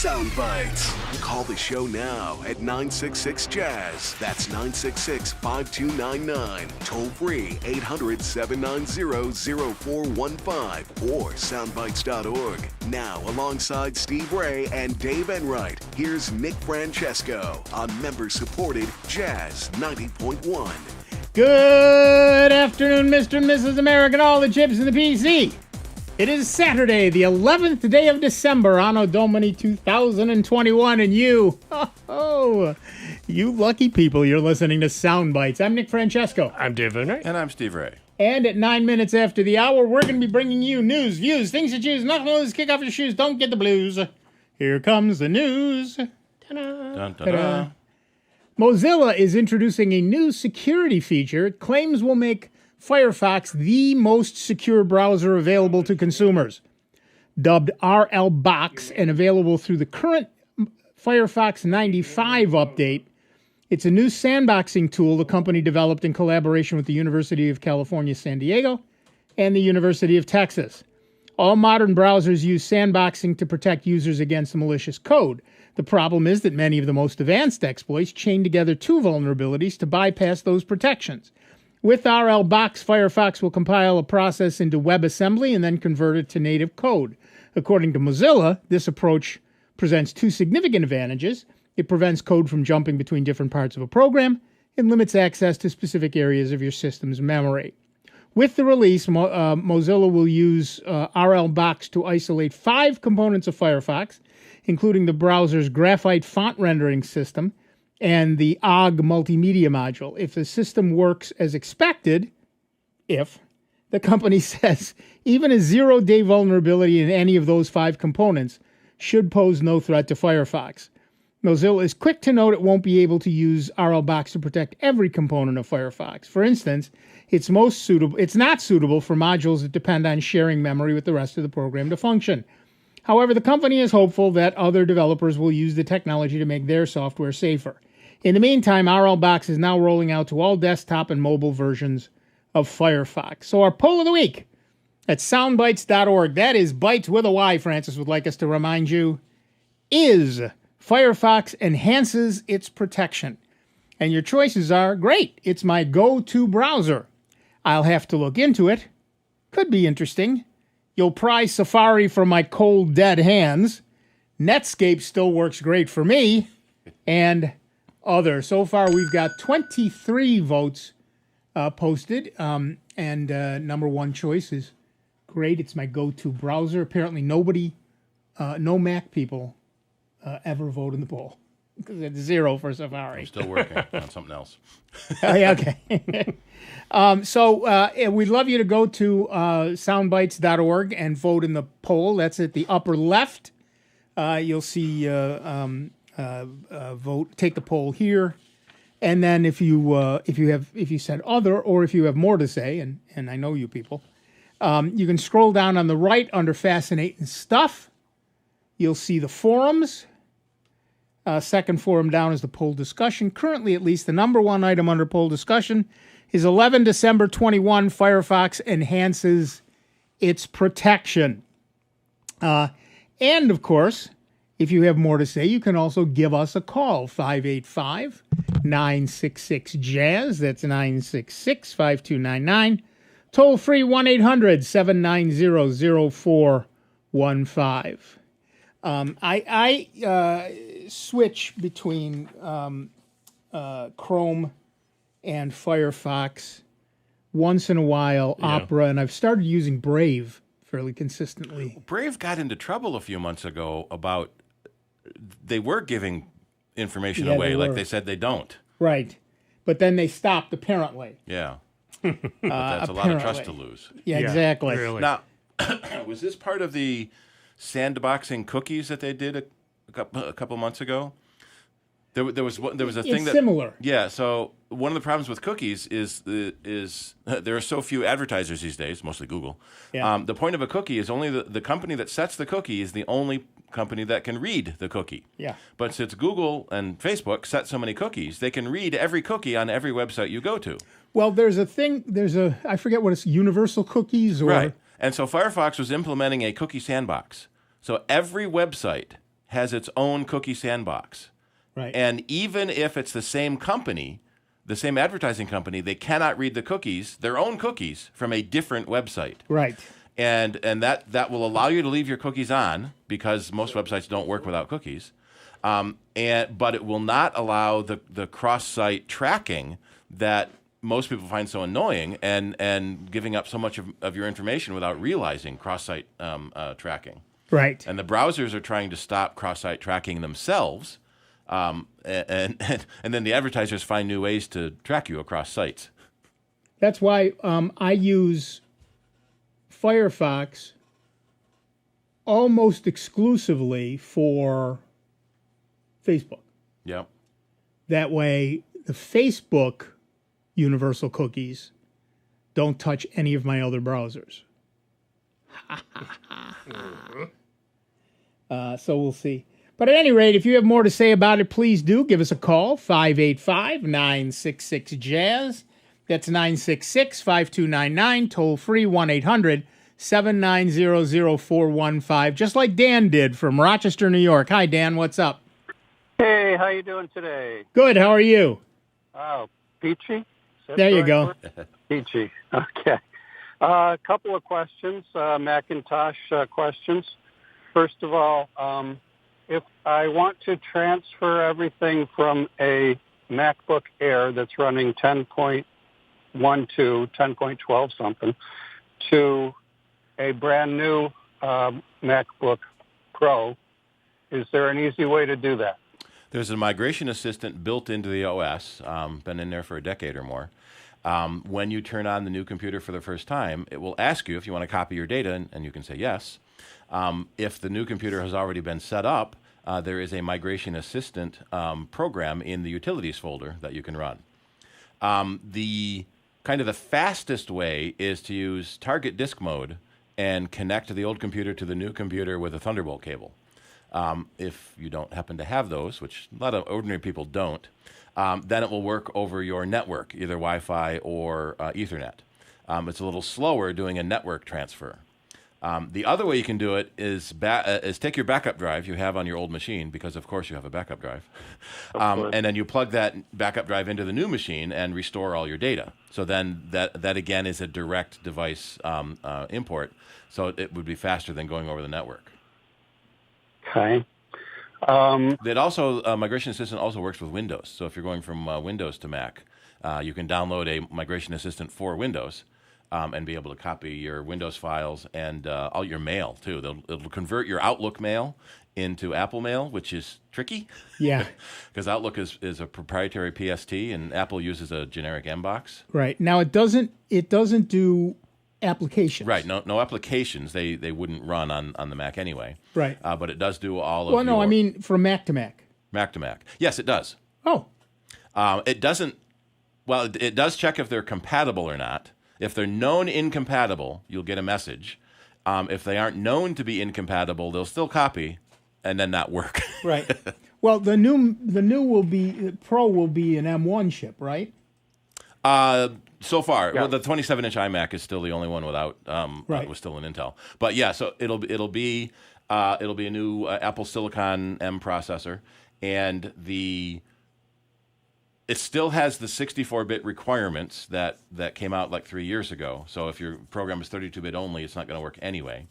Sound Bytes. Call the show now at 966-JAZZ. That's 966-5299. Toll free 800-790-0415 or soundbytes.org. Now, alongside Steve Ray and Dave Enright, here's Nick Francesco on member-supported Jazz 90.1. Good afternoon, Mr. and Mrs. America, and all the chips in the PC. It is Saturday, the 11th day of December, Anno Domini 2021, and you lucky people, you're listening to Sound Bytes. I'm Nick Francesco. I'm Dave Enright. And I'm Steve Ray. And at 9 minutes after the hour, we're going to be bringing you news, views, things to choose, nothing to lose, kick off your shoes, don't get the blues. Here comes the news. Ta-da. Dun, dun, dun. Mozilla is introducing a new security feature it claims will make Firefox the most secure browser available to consumers. Dubbed RL Box and available through the current Firefox 95 update, it's a new sandboxing tool the company developed in collaboration with the University of California, San Diego, and the University of Texas. All modern browsers use sandboxing to protect users against malicious code. The problem is that many of the most advanced exploits chain together two vulnerabilities to bypass those protections. With RL Box, Firefox will compile a process into WebAssembly and then convert it to native code. According to Mozilla, this approach presents two significant advantages. It prevents code from jumping between different parts of a program and limits access to specific areas of your system's memory. With the release, Mozilla will use RL Box to isolate 5 components of Firefox, including the browser's graphite font rendering system and the OGG multimedia module. If the system works as expected, the company says even a 0-day vulnerability in any of those 5 components should pose no threat to Firefox. Mozilla is quick to note it won't be able to use RL Box to protect every component of Firefox. For instance, it's not suitable for modules that depend on sharing memory with the rest of the program to function. However, the company is hopeful that other developers will use the technology to make their software safer. In the meantime, RL Box is now rolling out to all desktop and mobile versions of Firefox. So our poll of the week at soundbytes.org, that is Bytes with a Y, Francis would like us to remind you, is Firefox enhances its protection. And your choices are, great, it's my go-to browser. I'll have to look into it. Could be interesting. You'll pry Safari from my cold, dead hands. Netscape still works great for me. And other. So far, we've got 23 votes posted. And number one choice is, great, it's my go-to browser. Apparently no Mac people ever vote in the poll. Because it's 0 for Safari. I'm still working on something else. Oh, yeah, okay. We'd love you to go to soundbytes.org and vote in the poll. That's at the upper left. You'll see vote. Take the poll here, and then if you said other, or if you have more to say, and I know you people, you can scroll down on the right under Fascinating Stuff. You'll see the forums. Second forum down is the poll discussion. Currently, at least, the number one item under poll discussion is 11 December 21, Firefox enhances its protection. And, of course, if you have more to say, you can also give us a call, 585-966-JAZZ. That's 966-5299. Toll free 1-800-790-0415. I switch between Chrome and Firefox once in a while, Opera, and I've started using Brave fairly consistently. Brave got into trouble a few months ago about they were giving information away like they said they don't. Right. But then they stopped, apparently. Yeah. But that's a lot of trust to lose. Yeah, exactly. Really. Now, was this part of the sandboxing cookies that they did a couple months ago? There was a thing that similar. Yeah. So one of the problems with cookies is there are so few advertisers these days, mostly Google. Yeah. The point of a cookie is only the company that sets the cookie is the only company that can read the cookie. Yeah. But since Google and Facebook set so many cookies, they can read every cookie on every website you go to. Well, I forget what it's, universal cookies or. Right. And so Firefox was implementing a cookie sandbox. So every website has its own cookie sandbox. Right. And even if it's the same company, the same advertising company, they cannot read the cookies, their own cookies, from a different website. Right. And that will allow you to leave your cookies on because most websites don't work without cookies. But it will not allow the cross-site tracking that most people find so annoying and giving up so much of your information without realizing cross-site tracking. Right. And the browsers are trying to stop cross-site tracking themselves. And then the advertisers find new ways to track you across sites. That's why I use Firefox almost exclusively for Facebook. Yep. That way, the Facebook universal cookies don't touch any of my other browsers. So we'll see. But at any rate, if you have more to say about it, please do give us a call, 585-966-JAZZ. That's 966-5299, toll free 1-800-790-0415, just like Dan did from Rochester, New York. Hi, Dan, what's up? Hey, how you doing today? Good, how are you? Oh, peachy? There you go. Peachy, okay. A couple of questions, Macintosh questions. First of all, if I want to transfer everything from a MacBook Air that's running 10.12, 10.12 something, to a brand new MacBook Pro, is there an easy way to do that? There's a migration assistant built into the OS, been in there for a decade or more. When you turn on the new computer for the first time, it will ask you if you want to copy your data, and you can say yes. If the new computer has already been set up, there is a migration assistant program in the utilities folder that you can run. The fastest way is to use target disk mode and connect the old computer to the new computer with a Thunderbolt cable. If you don't happen to have those, which a lot of ordinary people don't, then it will work over your network, either Wi-Fi or Ethernet. It's a little slower doing a network transfer. The other way you can do it is take your backup drive you have on your old machine, because of course you have a backup drive, and then you plug that backup drive into the new machine and restore all your data. So then that again is a direct device import, so it would be faster than going over the network. Okay. It also Migration Assistant also works with Windows. So if you're going from Windows to Mac, you can download a Migration Assistant for Windows. And be able to copy your Windows files and all your mail, too. It'll convert your Outlook mail into Apple Mail, which is tricky. Yeah. Because Outlook is a proprietary PST, and Apple uses a generic mbox. Right. Now, it doesn't do applications. Right. No applications. They wouldn't run on the Mac anyway. Right. But it does do all of Well, no, I mean from Mac to Mac. Mac to Mac. Yes, it does. Oh. It doesn't... Well, it does check if they're compatible or not. If they're known incompatible, you'll get a message. If they aren't known to be incompatible, they'll still copy and then not work. Right. Well, the new Pro will be an M1 chip, right? So far, Yeah. well, the 27-inch iMac is still the only one without Right. was still an Intel. But yeah, so it'll be a new Apple Silicon M processor, and it still has the 64-bit requirements that came out like 3 years ago. So if your program is 32-bit only, it's not going to work anyway.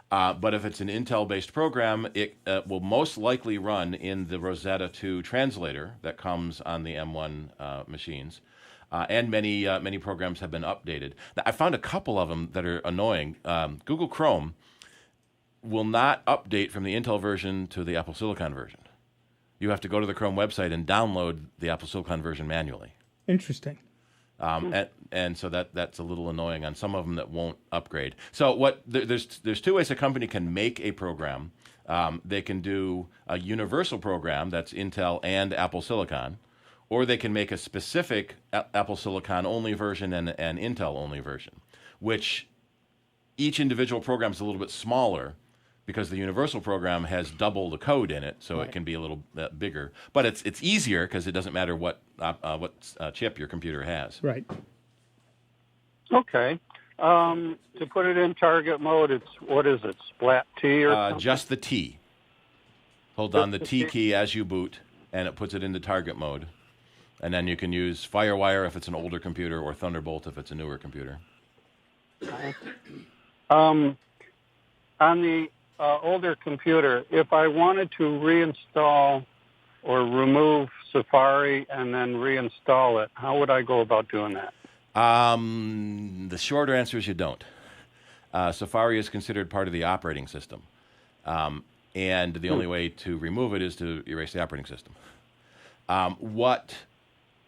But if it's an Intel-based program, it will most likely run in the Rosetta 2 translator that comes on the M1 machines. And many programs have been updated. Now, I found a couple of them that are annoying. Google Chrome will not update from the Intel version to the Apple Silicon version. You have to go to the Chrome website and download the Apple Silicon version manually. Interesting. And so that's a little annoying on some of them that won't upgrade. So there's two ways a company can make a program. They can do a universal program that's Intel and Apple Silicon, or they can make a specific Apple Silicon only version and an Intel only version, which each individual program is a little bit smaller, because the universal program has double the code in it, so Right. it can be a little bit bigger. But it's easier because it doesn't matter what chip your computer has. Right. Okay. To put it in target mode, what is it, Splat T or something? Just the T. Hold down the T key as you boot, and it puts it into target mode. And then you can use FireWire if it's an older computer or Thunderbolt if it's a newer computer. On the older computer, if I wanted to reinstall or remove Safari and then reinstall it, how would I go about doing that? The shorter answer is you don't. Safari is considered part of the operating system. And the only way to remove it is to erase the operating system.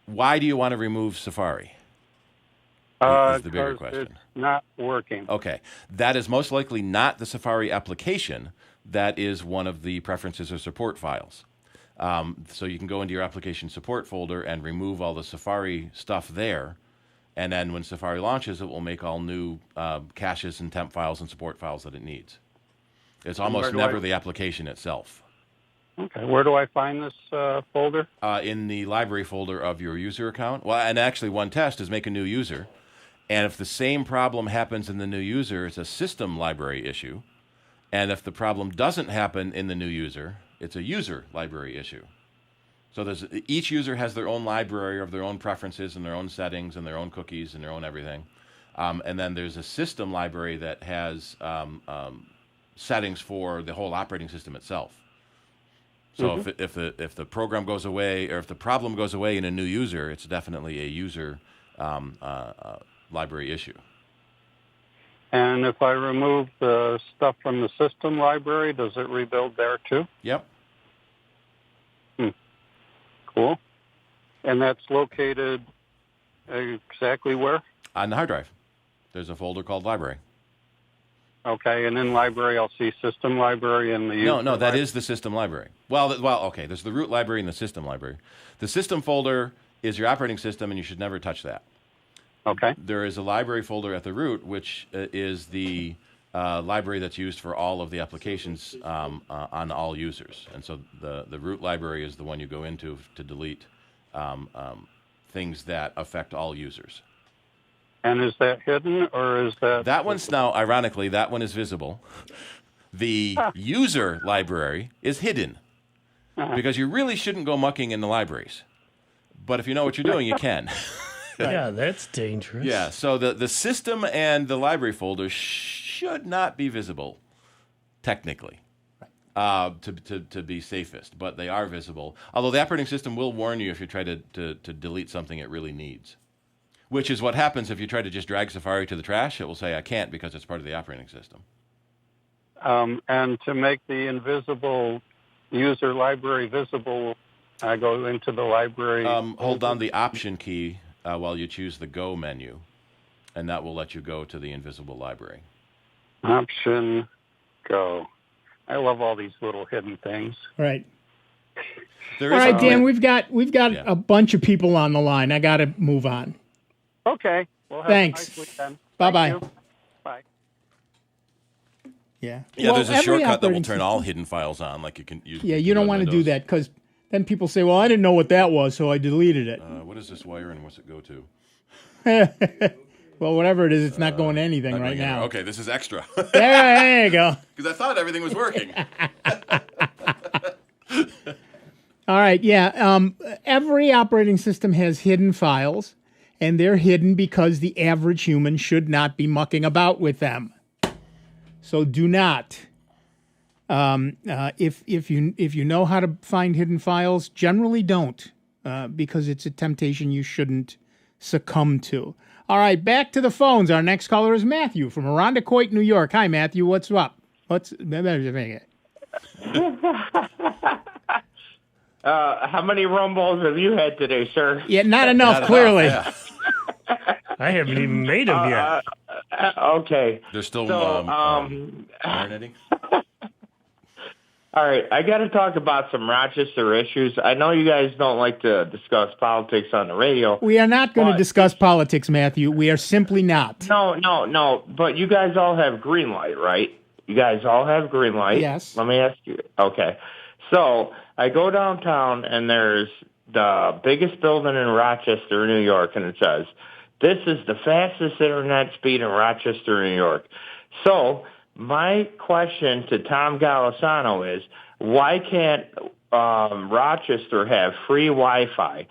Why do you want to remove Safari? Is the bigger question. It's not working. Okay. That is most likely not the Safari application. That is one of the preferences or support files. So you can go into your application support folder and remove all the Safari stuff there. And then when Safari launches, it will make all new caches and temp files and support files that it needs. It's almost never the application itself. Okay. Where do I find this folder? In the library folder of your user account. Well, and actually one test is make a new user. And if the same problem happens in the new user, it's a system library issue. And if the problem doesn't happen in the new user, it's a user library issue. So each user has their own library of their own preferences and their own settings and their own cookies and their own everything. And then there's a system library that has settings for the whole operating system itself. So if the program goes away or if the problem goes away in a new user, it's definitely a user library issue. And if I remove the stuff from the system library, does it rebuild there too? Yep. Cool. And that's located exactly where? On the hard drive. There's a folder called library. Okay, and in library, I'll see system library and the user No, that is the system library. Well, okay, there's the root library and the system library. The system folder is your operating system, and you should never touch that. Okay. There is a library folder at the root, which is the library that's used for all of the applications on all users. And so the root library is the one you go into to delete things that affect all users. And is that hidden, or is that... That one's now, ironically, that one is visible. The user library is hidden because you really shouldn't go mucking in the libraries. But if you know what you're doing, you can. Yeah, that's dangerous. Yeah, so the system and the library folder should not be visible, technically, to be safest. But they are visible. Although the operating system will warn you if you try to delete something it really needs. Which is what happens if you try to just drag Safari to the trash. It will say, I can't, because it's part of the operating system. And to make the invisible user library visible, I go into the library. Hold down the Option key while you choose the Go menu, and that will let you go to the invisible library. Option Go. I love all these little hidden things. Right. All right, Dan, we've got a bunch of people on the line. I got to move on. Okay. Well, have Thanks. a nice weekend. Bye-bye. Thank you. Bye. Yeah. Yeah, Well, there's a every shortcut that will operating turn all hidden files on. Like you can. you don't want to do that because then people say, well, I didn't know what that was, so I deleted it. What is this wire and what's it go to? Well, whatever it is, it's not going to anything Not right going anywhere. now. Okay, this is extra. There you go. Because I thought everything was working. All right, yeah. Every operating system has hidden files, and they're hidden because the average human should not be mucking about with them. So do not. If you know how to find hidden files, generally don't, because it's a temptation you shouldn't succumb to. All right, back to the phones. Our next caller is Matthew from Irondequoit, New York. Hi, Matthew. What's up? How many rumbles have you had today, sir? Yeah, not enough, clearly. Yeah. I haven't even made them yet. Okay. They're still marinating. All right, I got to talk about some Rochester issues. I know you guys don't like to discuss politics on the radio. We are not going to discuss politics, Matthew. We are simply not. No. But you guys all have green light, right? You guys all have green light. Yes. Let me ask you. Okay. So I go downtown, and there's the biggest building in Rochester, New York, and it says, this is the fastest internet speed in Rochester, New York. So my question to Tom Golisano is, Why can't Rochester have free Wi-Fi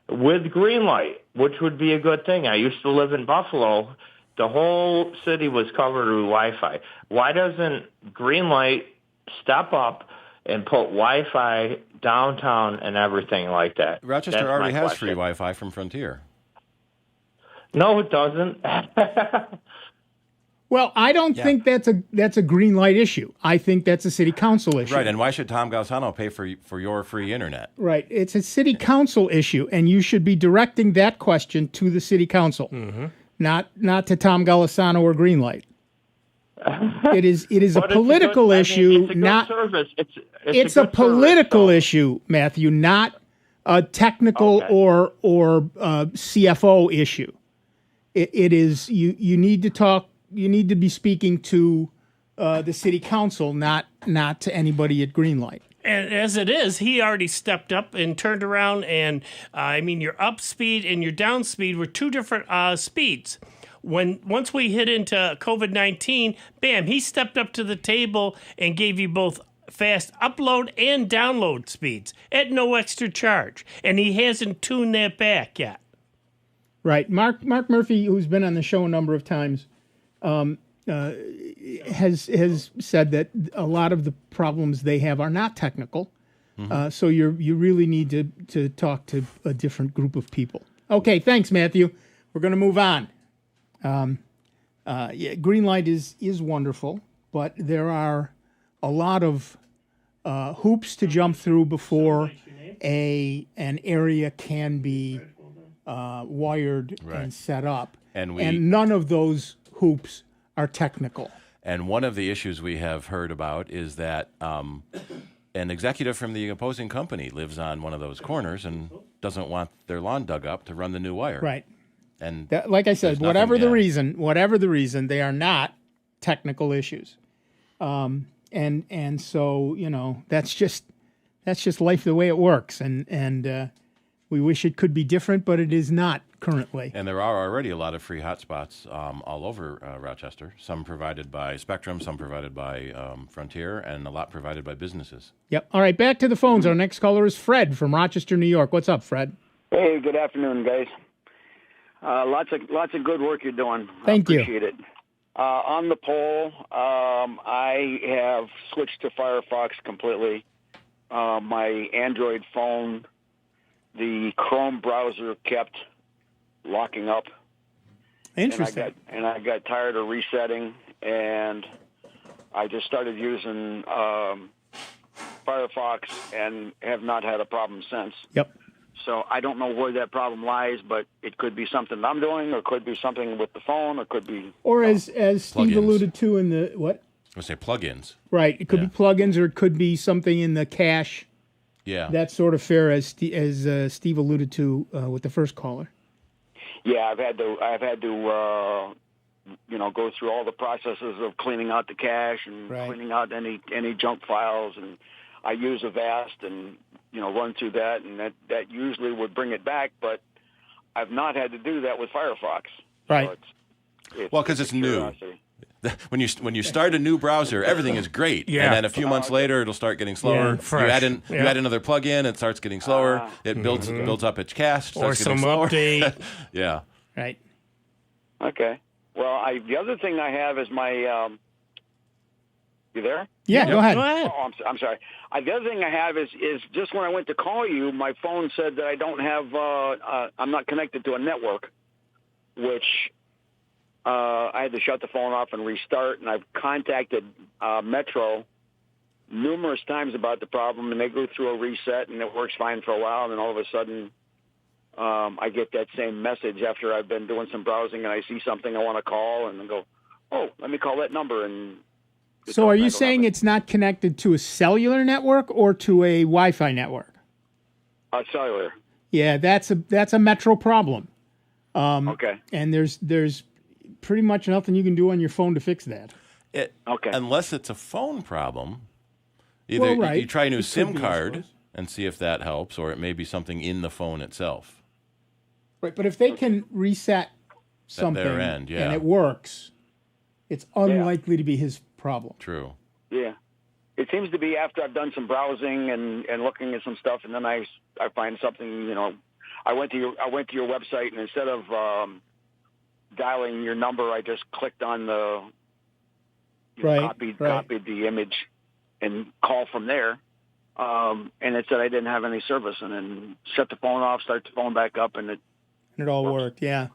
with Greenlight, which would be a good thing? I used to live in Buffalo. The whole city was covered with Wi-Fi. Why doesn't Greenlight step up and put Wi-Fi downtown and everything like that? Rochester That's already my has question. free Wi-Fi from Frontier. No, it doesn't. Well, I don't think that's a green light issue. I think that's a city council issue. Right, and why should Tom Gausano pay for your free internet? Right, it's a city council issue, and you should be directing that question to the city council, not to Tom Gausano or Greenlight. It is a political issue, it's a not service. It's a a good political service, issue, Matthew, not a technical or CFO issue. It is you need to talk. You need to be speaking to the city council, not to anybody at Greenlight. And as it is, he already stepped up and turned around. And your up speed and your down speed were two different speeds. Once we hit into COVID-19, bam, he stepped up to the table and gave you both fast upload and download speeds at no extra charge. And he hasn't tuned that back yet. Right. Mark Murphy, who's been on the show a number of times, has said that a lot of the problems they have are not technical. So you really need to talk to a different group of people. Okay, thanks, Matthew. We're going to move on. Greenlight is wonderful, but there are a lot of hoops to jump through before an area can be wired and set up, and none of those hoops are technical. And one of the issues we have heard about is that an executive from the opposing company lives on one of those corners and doesn't want their lawn dug up to run the new wire. Right. And like I said, whatever the reason, they are not technical issues. And so that's just life the way it works, and we wish it could be different, but it is not currently. And there are already a lot of free hotspots all over Rochester. Some provided by Spectrum, some provided by Frontier, and a lot provided by businesses. Yep. All right, back to the phones. Our next caller is Fred from Rochester, New York. What's up, Fred? Hey, good afternoon, guys. Lots of good work you're doing. Thank you. Appreciate it. On the poll, I have switched to Firefox completely. My Android phone, the Chrome browser kept locking up. Interesting. And I got tired of resetting, and I just started using Firefox and have not had a problem since. Yep. So I don't know where that problem lies, but it could be something I'm doing, or could be something with the phone, or could be... Or as Steve alluded to in the... What? I would say plugins. Right. It could be plugins, or it could be something in the cache. Yeah. That sort of fair, as Steve alluded to with the first caller. Yeah, I've had to go through all the processes of cleaning out the cache and cleaning out any junk files, and I use Avast and run through that, and that usually would bring it back, but I've not had to do that with Firefox. Right. So because it's new. When you start a new browser, everything is great, and then a few months later, it'll start getting slower. You add another plug-in, it starts getting slower. It builds up its cache, or some slower. update. Yeah. Right. Okay. Well, the other thing I have is my. You there? Yeah, go ahead. Oh, I'm sorry. The other thing I have is just when I went to call you, my phone said that I don't have. I'm not connected to a network, which. I had to shut the phone off and restart, and I've contacted Metro numerous times about the problem, and they go through a reset, and it works fine for a while, and then all of a sudden I get that same message after I've been doing some browsing, and I see something I want to call, and I go, oh, let me call that number. And so are you saying it's not connected to a cellular network or to a Wi-Fi network? Cellular. Yeah, that's a Metro problem. Okay. And there's pretty much nothing you can do on your phone to fix that. Unless it's a phone problem. Either you try a new SIM card and see if that helps, or it may be something in the phone itself. Right, but if they can reset something at their end, and it works, it's unlikely to be his problem. True. Yeah. it seems to be after I've done some browsing and looking at some stuff, and then I find something. I went to your website, and instead of dialing your number, I just clicked on the copied the image and call from there. And it said I didn't have any service, and then shut the phone off, start the phone back up, and it all worked. Yeah.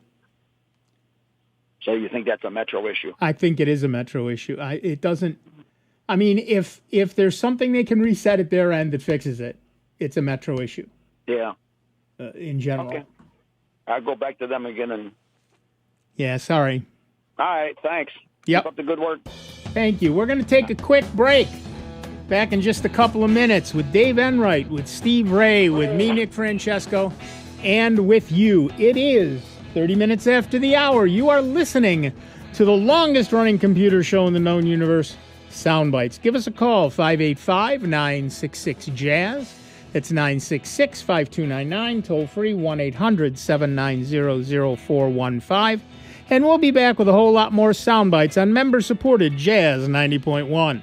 So you think that's a Metro issue? I think it is a Metro issue. It doesn't. I mean, if there's something they can reset at their end that fixes it, it's a Metro issue. Yeah. In general. Okay. I'll go back to them again and. Yeah. Sorry. All right. Thanks. Yep. Keep up the good work. Thank you. We're going to take a quick break. Back in just a couple of minutes with Dave Enright, with Steve Ray, with me, Nick Francesco, and with you. It is 30 minutes after the hour. You are listening to the longest-running computer show in the known universe, Soundbites. Give us a call, 585-966-JAZZ. That's 966-5299, toll-free, 1-800-790-0415. And we'll be back with a whole lot more Soundbites on member-supported Jazz 90.1.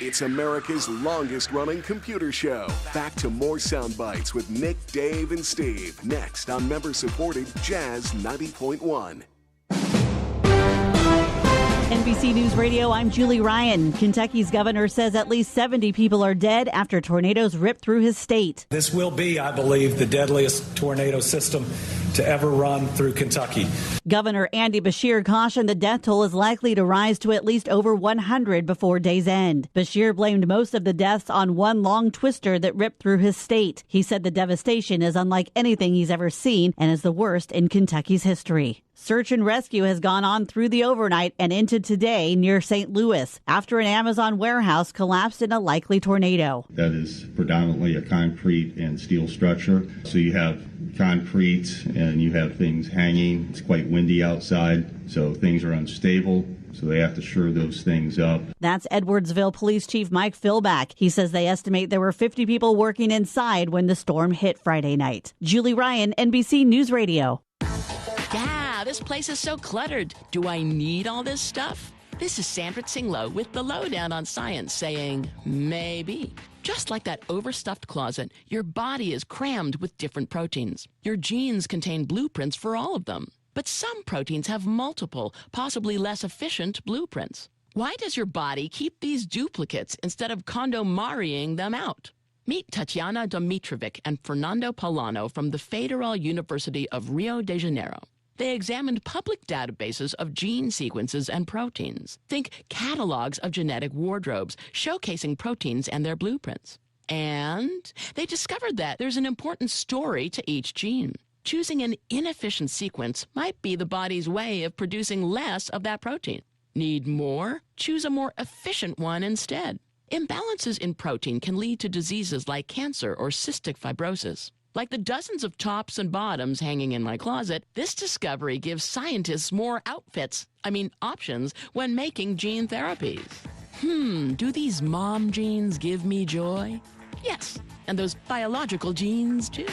It's America's longest-running computer show. Back to more Sound Bites with Nick, Dave, and Steve. Next on member-supported Jazz 90.1. NBC News Radio, I'm Julie Ryan. Kentucky's governor says at least 70 people are dead after tornadoes ripped through his state. This will be, I believe, the deadliest tornado system to ever run through Kentucky. Governor Andy Beshear cautioned the death toll is likely to rise to at least over 100 before day's end. Beshear blamed most of the deaths on one long twister that ripped through his state. He said the devastation is unlike anything he's ever seen and is the worst in Kentucky's history. Search and rescue has gone on through the overnight and into today near St. Louis after an Amazon warehouse collapsed in a likely tornado. That is predominantly a concrete and steel structure. So you have concrete and you have things hanging. It's quite windy outside, so things are unstable. So they have to shore those things up. That's Edwardsville Police Chief Mike Philback. He says they estimate there were 50 people working inside when the storm hit Friday night. Julie Ryan, NBC News Radio. Yeah, this place is so cluttered. Do I need all this stuff? This is Sandra Tsinglow with the Lowdown on Science saying, maybe. Just like that overstuffed closet, your body is crammed with different proteins. Your genes contain blueprints for all of them. But some proteins have multiple, possibly less efficient blueprints. Why does your body keep these duplicates instead of condomariing them out? Meet Tatiana Domitrovic and Fernando Polano from the Federal University of Rio de Janeiro. They examined public databases of gene sequences and proteins. Think catalogs of genetic wardrobes showcasing proteins and their blueprints. And they discovered that there's an important story to each gene. Choosing an inefficient sequence might be the body's way of producing less of that protein. Need more? Choose a more efficient one instead. Imbalances in protein can lead to diseases like cancer or cystic fibrosis. Like the dozens of tops and bottoms hanging in my closet, this discovery gives scientists more options when making gene therapies. Do these mom genes give me joy? Yes, and those biological genes too.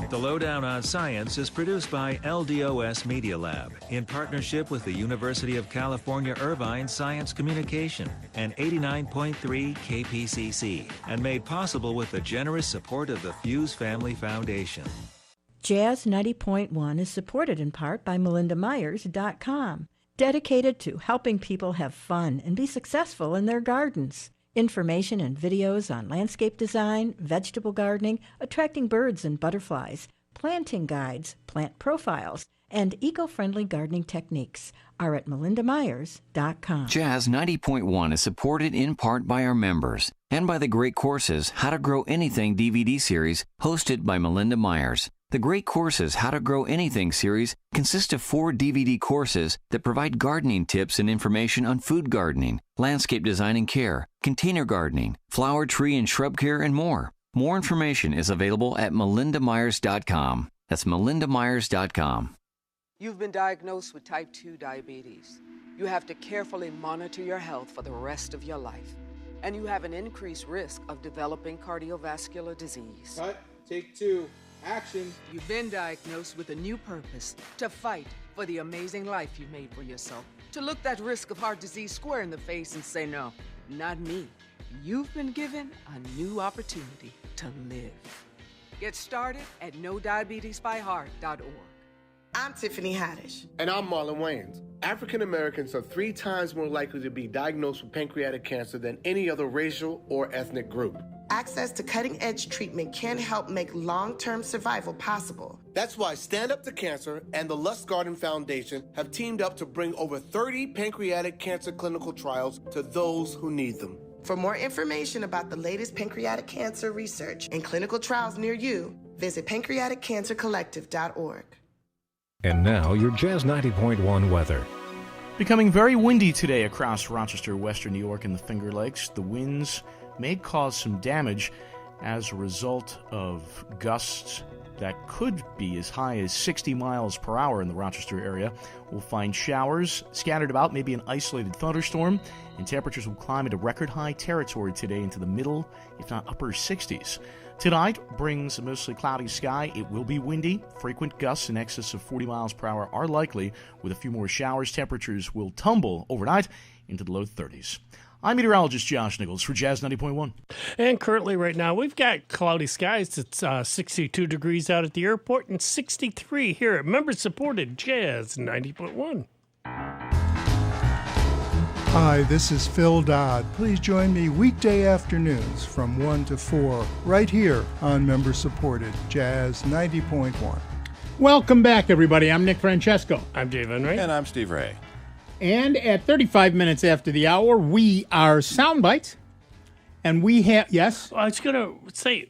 The Lowdown on Science is produced by LDOS Media Lab in partnership with the University of California Irvine Science Communication and 89.3 KPCC, and made possible with the generous support of the Fuse Family Foundation. Jazz 90.1 is supported in part by MelindaMyers.com, dedicated to helping people have fun and be successful in their gardens. Information and videos on landscape design, vegetable gardening, attracting birds and butterflies, planting guides, plant profiles, and eco-friendly gardening techniques are at MelindaMyers.com. Jazz 90.1 is supported in part by our members and by the great courses How to Grow Anything DVD series hosted by Melinda Myers. The Great Courses How to Grow Anything series consists of 4 DVD courses that provide gardening tips and information on food gardening, landscape design and care, container gardening, flower, tree, and shrub care, and more. More information is available at MelindaMyers.com. That's MelindaMyers.com. You've been diagnosed with type 2 diabetes. You have to carefully monitor your health for the rest of your life. And you have an increased risk of developing cardiovascular disease. Cut. Take 2. Action. You've been diagnosed with a new purpose, to fight for the amazing life you made for yourself, to look that risk of heart disease square in the face and say no. Not me. You've been given a new opportunity to live. Get started at NoDiabetesByHeart.org. I'm Tiffany Haddish. And I'm Marlon Wayans. African Americans are 3 times more likely to be diagnosed with pancreatic cancer than any other racial or ethnic group. Access to cutting-edge treatment can help make long-term survival possible. That's why Stand Up to Cancer and the Lust Garden Foundation have teamed up to bring over 30 pancreatic cancer clinical trials to those who need them. For more information about the latest pancreatic cancer research and clinical trials near you, visit pancreaticcancercollective.org. And now, your Jazz 90.1 weather. Becoming very windy today across Rochester, western New York, and the Finger Lakes. The winds may cause some damage as a result of gusts that could be as high as 60 miles per hour in the Rochester area. We'll find showers scattered about, maybe an isolated thunderstorm, and temperatures will climb into record high territory today into the middle, if not upper 60s. Tonight brings a mostly cloudy sky. It will be windy. Frequent gusts in excess of 40 miles per hour are likely. With a few more showers, temperatures will tumble overnight into the low 30s. I'm meteorologist Josh Nichols for Jazz 90.1. And currently right now, we've got cloudy skies. It's 62 degrees out at the airport and 63 here at member-supported Jazz 90.1. Hi, this is Phil Dodd. Please join me weekday afternoons from 1 to 4 right here on member-supported Jazz 90.1. Welcome back, everybody. I'm Nick Francesco. I'm Dave Enright. And I'm Steve Ray. And at 35 minutes after the hour, we are Soundbites. And we have, yes? I was going to say,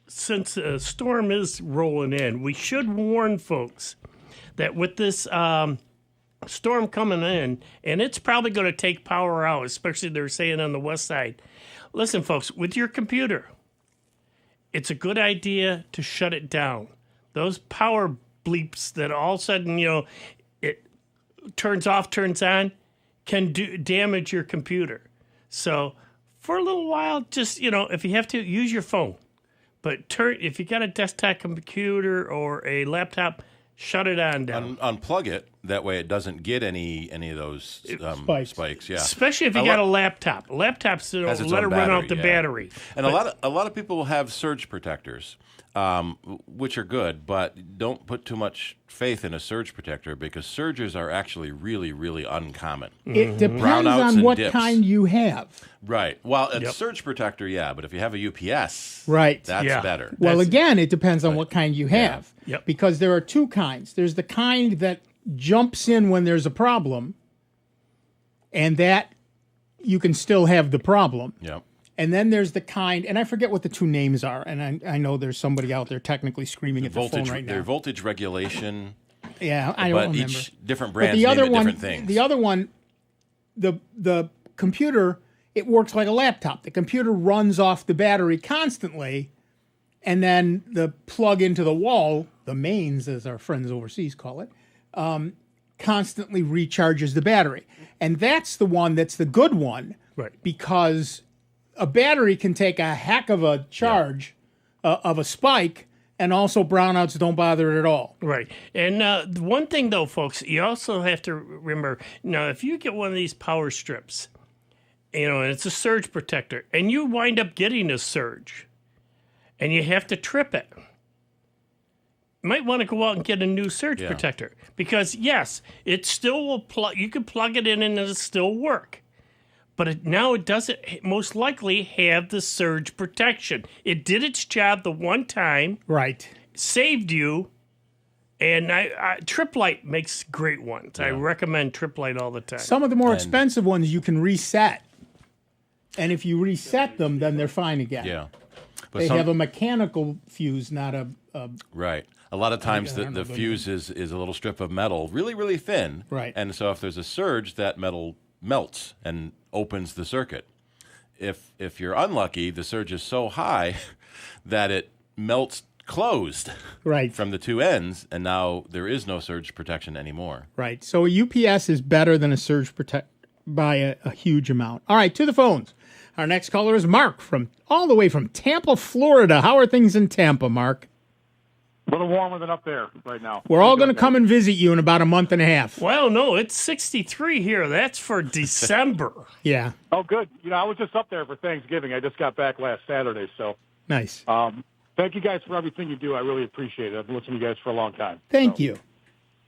since a storm is rolling in, we should warn folks that with this storm coming in, and it's probably going to take power out, especially they're saying on the west side. Listen, folks, with your computer, it's a good idea to shut it down. Those power bleeps that all of a sudden, it turns off, turns on, can damage your computer. So for a little while, just, if you have to, use your phone. But if you got a desktop computer or a laptop, shut it on down. Unplug it. That way it doesn't get any of those spikes. Yeah. Especially if you got a laptop. Laptops, let it run out the battery. And a lot of people have surge protectors, which are good, but don't put too much faith in a surge protector because surges are actually really, really uncommon. It depends on what kind you have. Right. Well, a surge protector, yeah, but if you have a UPS, right, that's better. Well, again, it depends on what kind you have. Yep. Because there are 2 kinds. There's the kind that jumps in when there's a problem, and that you can still have the problem. Yep. And then there's the kind, and I forget what the 2 names are, and I know there's somebody out there technically screaming at the phone right now. Their voltage regulation. Yeah, I don't remember. But each different brands name it different things. The other one, the computer, it works like a laptop. The computer runs off the battery constantly, and then the plug into the wall, the mains, as our friends overseas call it, constantly recharges the battery. And that's the one that's the good one. Right. Because a battery can take a heck of a charge of a spike, and also brownouts don't bother it at all. Right. And one thing, though, folks, you also have to remember, if you get one of these power strips, and it's a surge protector, and you wind up getting a surge, and you have to trip it, you might want to go out and get a new surge protector. Because, yes, it still will you can plug it in and it'll still work. But now it doesn't most likely have the surge protection. It did its job the one time. Right. Saved you. And Trip Light makes great ones. Yeah. I recommend Trip Light all the time. Some of the more expensive ones you can reset. And if you reset them, then they're fine again. Yeah. But they have a mechanical fuse, not a... Right. A lot of times the fuse is a little strip of metal, really, really thin. Right. And so if there's a surge, that metal melts and opens the circuit. If you're unlucky, the surge is so high that it melts closed from the 2 ends, and now there is no surge protection anymore. Right. So a UPS is better than a surge protect by a huge amount. All right, to the phones. Our next caller is Mark all the way from Tampa, Florida. How are things in Tampa, Mark? A little warmer than up there right now. We're all going to come and visit you in about a month and a half. Well, no, it's 63 here. That's for December. Yeah. Oh, good. I was just up there for Thanksgiving. I just got back last Saturday, so. Nice. Thank you guys for everything you do. I really appreciate it. I've been listening to you guys for a long time. Thank you.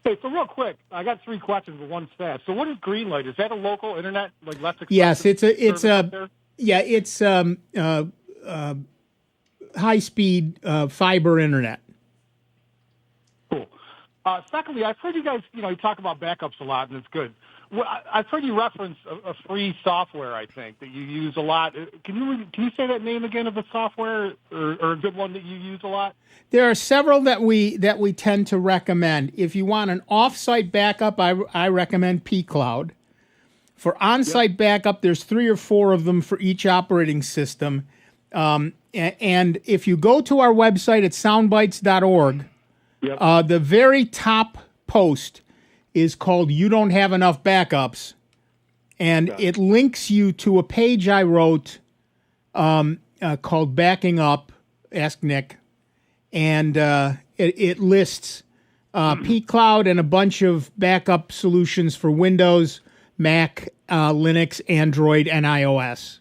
Hey, so real quick, I got 3 questions, but one's fast. So what is Greenlight? Is that a local internet, like less expensive? Yes, it's high speed fiber internet. Cool. Secondly, I've heard you guys, you talk about backups a lot, and it's good. Well, I've heard you reference a free software, I think, that you use a lot. Can you say that name again of the software, or a good one that you use a lot? There are several that we tend to recommend. If you want an off-site backup, I recommend pCloud. For on-site backup, there's 3 or 4 of them for each operating system. And if you go to our website at soundbytes.org, the very top post is called "You Don't Have Enough Backups," and it links you to a page I wrote called "Backing Up." Ask Nick, and it lists pCloud and a bunch of backup solutions for Windows, Mac, Linux, Android, and iOS.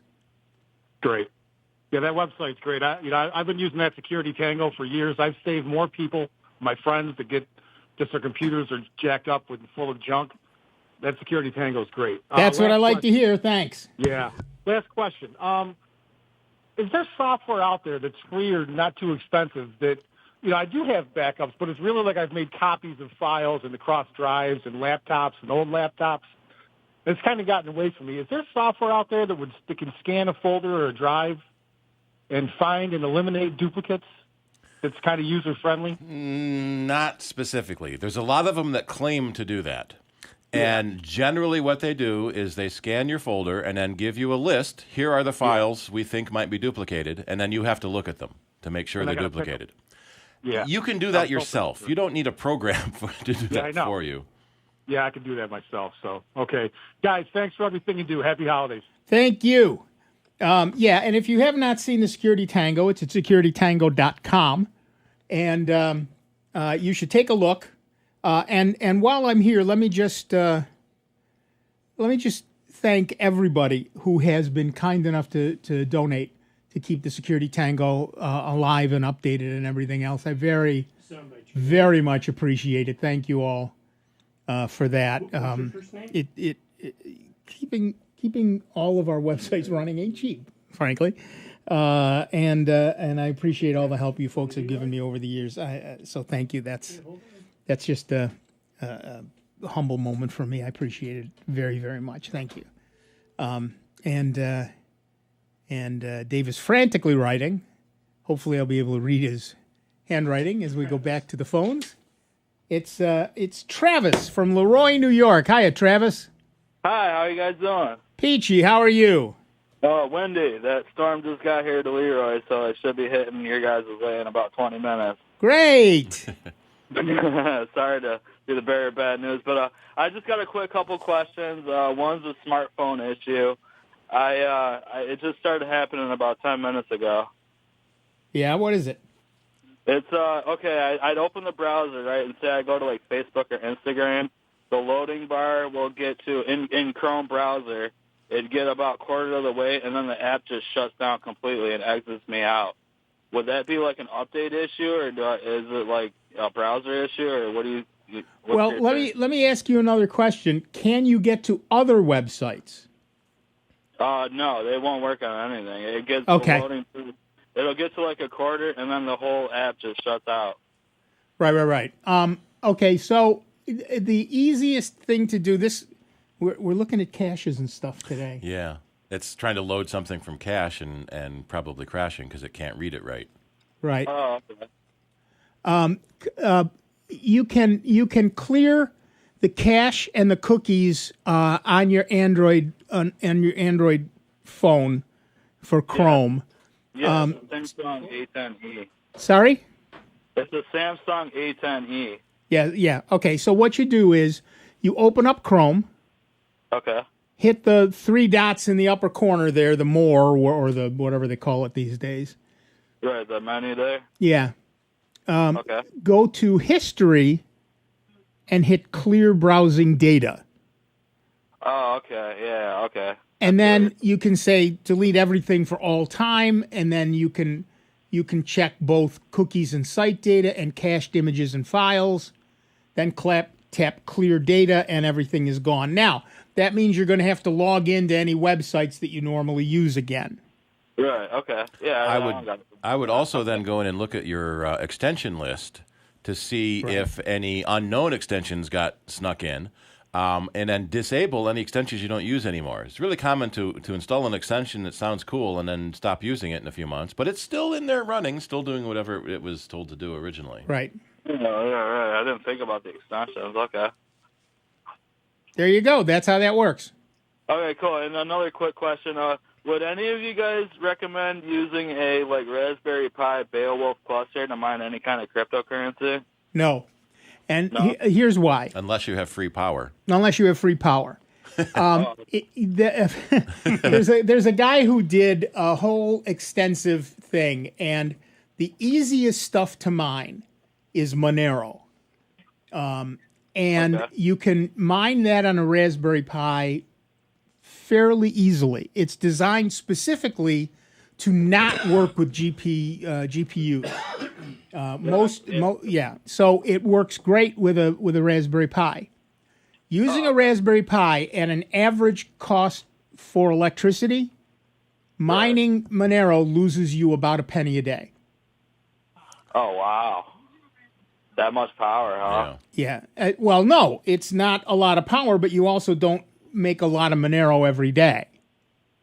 Great. Yeah, that website's great. I've been using that Security Tango for years. I've saved more people, my friends, that get just their computers are jacked up with full of junk. That Security Tango is great. That's what I like to hear. Thanks. Yeah. Last question. Is there software out there that's free or not too expensive that, I do have backups, but it's really like I've made copies of files and across drives and laptops and old laptops. It's kind of gotten away from me. Is there software out there that can scan a folder or a drive and find and eliminate duplicates? It's kind of user-friendly? Not specifically. There's a lot of them that claim to do that. And generally what they do is they scan your folder and then give you a list. Here are the files we think might be duplicated, and then you have to look at them to make sure they're duplicated. You can do that yourself. You don't need a program to do that for you. Yeah, I can do that myself. So, okay. Guys, thanks for everything you do. Happy holidays. Thank you. And if you have not seen the Security Tango, it's at securitytango.com. And you should take a look. And while I'm here, let me just thank everybody who has been kind enough to donate to keep the Security Tango alive and updated and everything else. I very much appreciate it. Thank you all for that. Keeping all of our websites running ain't cheap, frankly. And I appreciate all the help you folks have given me over the years. So thank you. That's just a humble moment for me. I appreciate it very, very much. Thank you. And Dave is frantically writing. Hopefully, I'll be able to read his handwriting as we go back to the phones. It's Travis from Leroy, New York. Hiya, Travis. Hi. How are you guys doing? Peachy. How are you? Oh, windy. That storm just got here to Leroy, so it should be hitting your guys' way in about 20 minutes. Great. Sorry to be the bearer of bad news, but I just got a quick couple questions. One's a smartphone issue. It just started happening about 10 minutes ago. Yeah, what is it? It's okay. I'd open the browser, right, and say I go to like Facebook or Instagram. The loading bar will get to in Chrome browser. It'd get about quarter of the way, and then the app just shuts down completely and exits me out. Would that be like an update issue, or is it like a browser issue, or what do you? Well, let me ask you another question. Can you get to other websites? No, they won't work on anything. It gets okay. Loading through. It'll get to like a quarter, and then the whole app just shuts out. Right. Okay, so the easiest thing to do this. We're looking at caches and stuff today. Yeah. It's trying to load something from cache and probably crashing because it can't read it right. Right. Oh, okay. You can clear the cache and the cookies on your Android phone for Chrome. Yeah, it's a Samsung A10e. Sorry? It's a Samsung A10e. Yeah. Okay, so what you do is you open up Chrome. Okay. Hit the 3 dots in the upper corner there, the more or the whatever they call it these days. Right, the menu there. Yeah. Okay. Go to History and hit Clear Browsing Data. Oh, okay. Yeah, okay. And then you can say delete everything for all time, and then you can check both cookies and site data and cached images and files. Then tap Clear Data, and everything is gone. Now, that means you're going to have to log into any websites that you normally use again. Right. Okay. Yeah. I would also then go in and look at your extension list to see if any unknown extensions got snuck in, and then disable any extensions you don't use anymore. It's really common to install an extension that sounds cool and then stop using it in a few months, but it's still in there running, still doing whatever it was told to do originally. Right. Yeah, right. I didn't think about the extensions. Okay. There you go. That's how that works. Okay, cool. And another quick question. Would any of you guys recommend using a Raspberry Pi Beowulf cluster to mine any kind of cryptocurrency? No. And here's why. Unless you have free power. Unless you have free power. There's a guy who did a whole extensive thing, and the easiest stuff to mine is Monero. You can mine that on a Raspberry Pi fairly easily. It's designed specifically to not work with GPUs. So it works great with a Raspberry Pi. Using a Raspberry Pi at an average cost for electricity, mining Monero loses you about a penny a day. Oh, wow. That much power, huh? Yeah. Well, no, it's not a lot of power, but you also don't make a lot of Monero every day.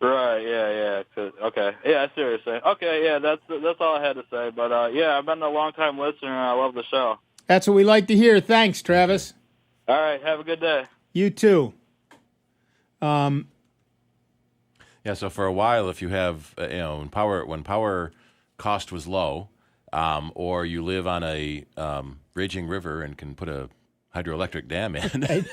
Right, yeah. Okay. Yeah, I see what you're saying. Okay, yeah, that's all I had to say. But, I've been a long-time listener, and I love the show. That's what we like to hear. Thanks, Travis. All right, have a good day. You too. So for a while, if you have, when power cost was low, or you live on a raging river and can put a hydroelectric dam in.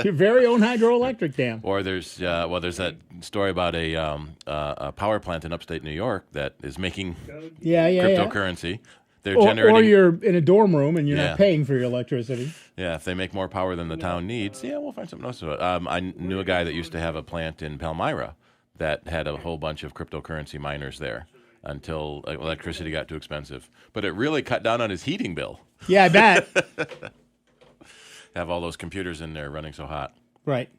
Your very own hydroelectric dam. Or there's that story about a power plant in upstate New York that is making cryptocurrency. They're generating. Or you're in a dorm room and you're not paying for your electricity. Yeah, if they make more power than the town needs, we'll find something else to it. I knew a guy that used to have a plant in Palmyra that had a whole bunch of cryptocurrency miners there until electricity got too expensive. But it really cut down on his heating bill. Yeah, I bet. Have all those computers in there running so hot. Right.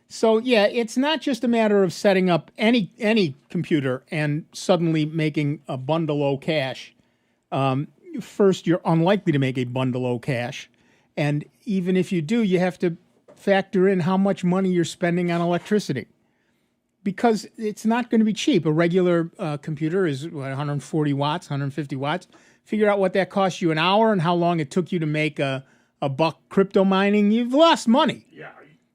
So, it's not just a matter of setting up any computer and suddenly making a bundle o cash. First, you're unlikely to make a bundle o cash. And even if you do, you have to factor in how much money you're spending on electricity. Because it's not going to be cheap. A regular computer is 140 watts, 150 watts. Figure out what that costs you an hour and how long it took you to make a buck crypto mining. You've lost money. Yeah.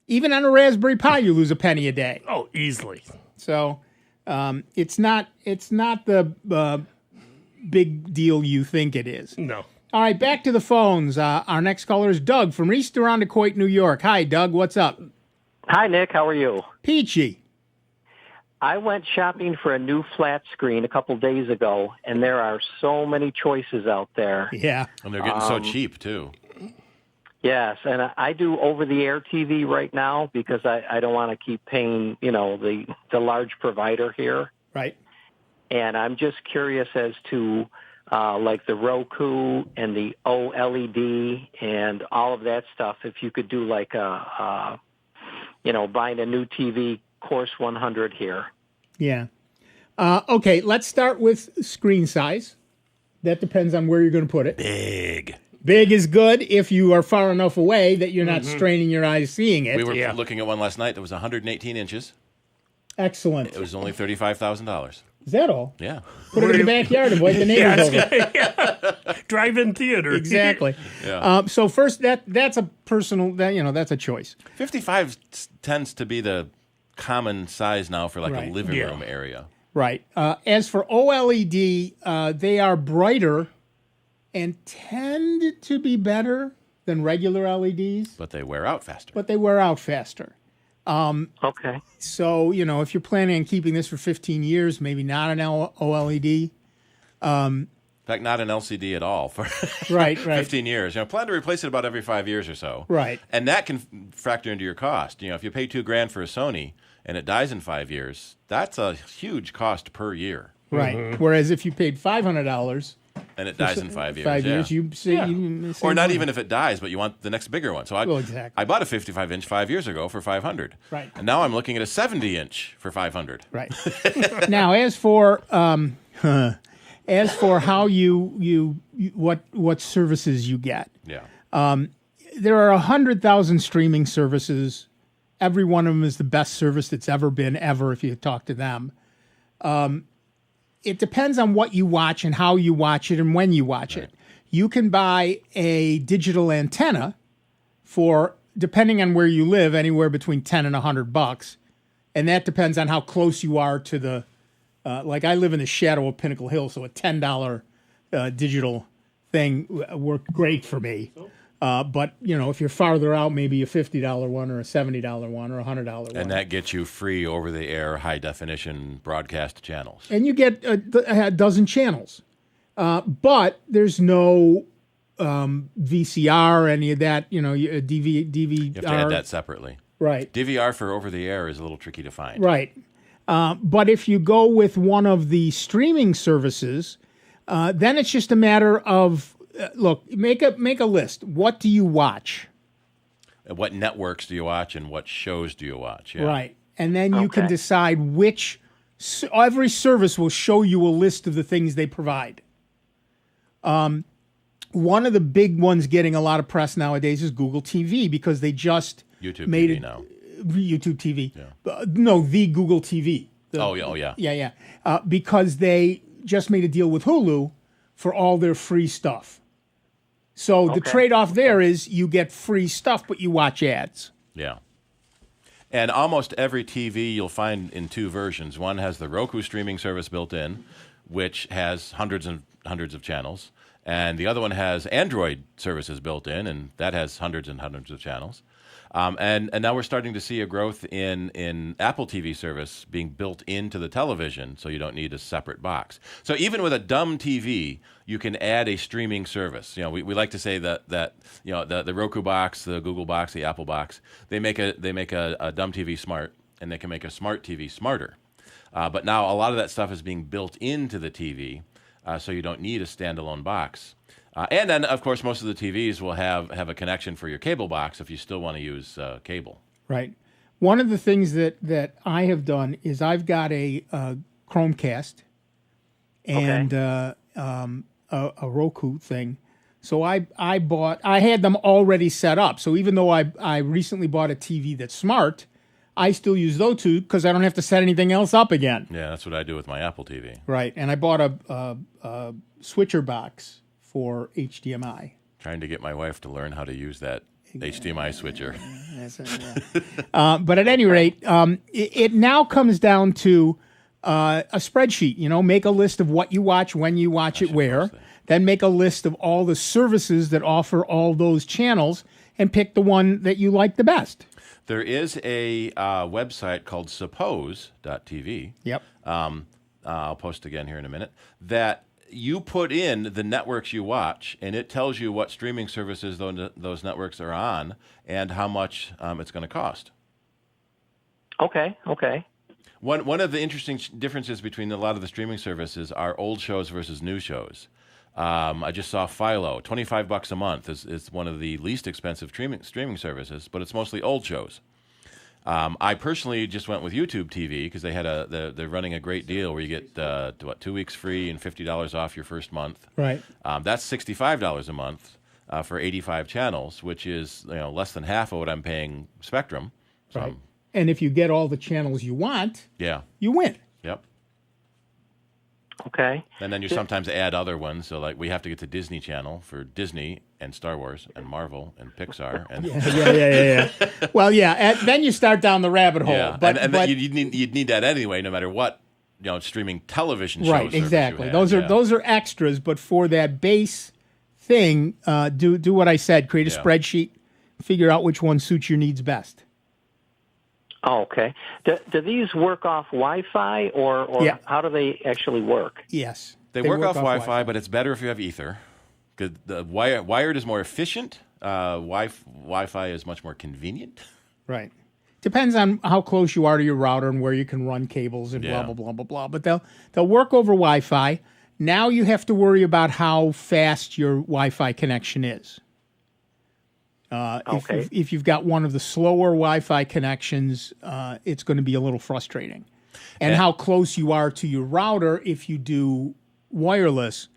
Even on a Raspberry Pi, you lose a penny a day. Oh, easily. So it's not the big deal you think it is. No. All right, back to the phones. Our next caller is Doug from East Irondequoit, New York. Hi, Doug. What's up? Hi, Nick. How are you? Peachy. I went shopping for a new flat screen a couple days ago, and there are so many choices out there. Yeah. And they're getting so cheap, too. Yes, and I do over-the-air TV right now because I don't want to keep paying, the large provider here. Right. And I'm just curious as to, the Roku and the OLED and all of that stuff, if you could do buying a new TV course 100 here. Yeah. Okay, let's start with screen size. That depends on where you're going to put it. Big is good if you are far enough away that you're not straining your eyes seeing it. We were looking at one last night that was 118 inches. Excellent. It was only $35,000. Is that all? Yeah. Put it in the backyard and wait the neighbors over. Drive-in theater. Exactly. Yeah. So first, that's a personal. That's a choice. 55 tends to be the common size now for a living room area. Right. As for OLED, they are brighter and tend to be better than regular LEDs. But they wear out faster. Okay. So, if you're planning on keeping this for 15 years, maybe not an OLED. In fact, not an LCD at all for right. 15 years. Plan to replace it about every 5 years or so. Right. And that can factor into your cost. If you pay $2,000 for a Sony and it dies in 5 years, that's a huge cost per year. Right. Mm-hmm. Whereas if you paid $500 and it dies in 5 years, 5 years, you save or not money. even if it dies, but you want the next bigger one. So I bought a 55-inch 5 years ago for $500. Right. And now I'm looking at a 70-inch for $500. Right. Now, as for how you what services you get, there are 100,000 streaming services. Every one of them is the best service that's ever been ever. If you talk to them, it depends on what you watch and how you watch it and when you watch it. You can buy a digital antenna for, depending on where you live, anywhere between $10 and $100, and that depends on how close you are to the. Like I live in the shadow of Pinnacle Hill, so a $10 digital thing worked great for me. But if you're farther out, maybe a $50 one or a $70 one or a $100 one. And that gets you free over-the-air, high-definition broadcast channels. And you get a dozen channels. But there's no VCR, any of that, DVR. You have to add that separately. Right. DVR for over-the-air is a little tricky to find. Right. But if you go with one of the streaming services, then it's just a matter of, look, make a list. What do you watch? What networks do you watch and what shows do you watch? Yeah. Right. And then you can decide which, every service will show you a list of the things they provide. One of the big ones getting a lot of press nowadays is Google TV because they just YouTube made TV it now. YouTube TV. Yeah. No, the Google TV. Yeah. Because they just made a deal with Hulu for all their free stuff. So the trade-off there is you get free stuff, but you watch ads. Yeah. And almost every TV you'll find in two versions. One has the Roku streaming service built in, which has hundreds and hundreds of channels. And the other one has Android services built in, and that has hundreds and hundreds of channels. And now we're starting to see a growth in Apple TV service being built into the television, so you don't need a separate box. So even with a dumb TV, you can add a streaming service. We like to say that the Roku box, the Google box, the Apple box, they make a dumb TV smart, and they can make a smart TV smarter. But now a lot of that stuff is being built into the TV, so you don't need a standalone box. And then, of course, most of the TVs will have a connection for your cable box if you still want to use cable. Right. One of the things that I have done is I've got a Chromecast and a Roku thing. So I had them already set up. So even though I recently bought a TV that's smart, I still use those two because I don't have to set anything else up again. Yeah, that's what I do with my Apple TV. Right. And I bought a switcher box for HDMI. Trying to get my wife to learn how to use that HDMI switcher. But at any rate, it now comes down to a spreadsheet. Make a list of what you watch, when you watch it, where. Then make a list of all the services that offer all those channels and pick the one that you like the best. There is a website called suppose.tv. Yep. I'll post again here in a minute. That you put in the networks you watch, and it tells you what streaming services those networks are on and how much it's going to cost. Okay. One of the interesting differences between a lot of the streaming services are old shows versus new shows. I just saw Philo, $25 a month is one of the least expensive streaming services, but it's mostly old shows. I personally just went with YouTube TV because they had they're running a great deal where you get 2 weeks free and $50 off your first month. Right. That's $65 a month for 85 channels, which is less than half of what I'm paying Spectrum. So, right. And if you get all the channels you want, you win. Yep. Okay. And then you sometimes add other ones. So like we have to get to Disney Channel for Disney and Star Wars and Marvel and Pixar. And Yeah. Well, then you start down the rabbit hole. Yeah. But you'd need that anyway, no matter what streaming television show. Right. Exactly. Those are extras. But for that base thing, do what I said. Create a spreadsheet. Figure out which one suits your needs best. Oh, okay. Do these work off Wi-Fi or how do they actually work? Yes. They work off Wi-Fi, but it's better if you have Ether. Because the wired is more efficient. Wi-Fi is much more convenient. Right. Depends on how close you are to your router and where you can run cables and blah, blah, blah, blah, blah. But they'll work over Wi-Fi. Now you have to worry about how fast your Wi-Fi connection is. If you've got one of the slower Wi-Fi connections, it's going to be a little frustrating. And how close you are to your router, if you do wireless,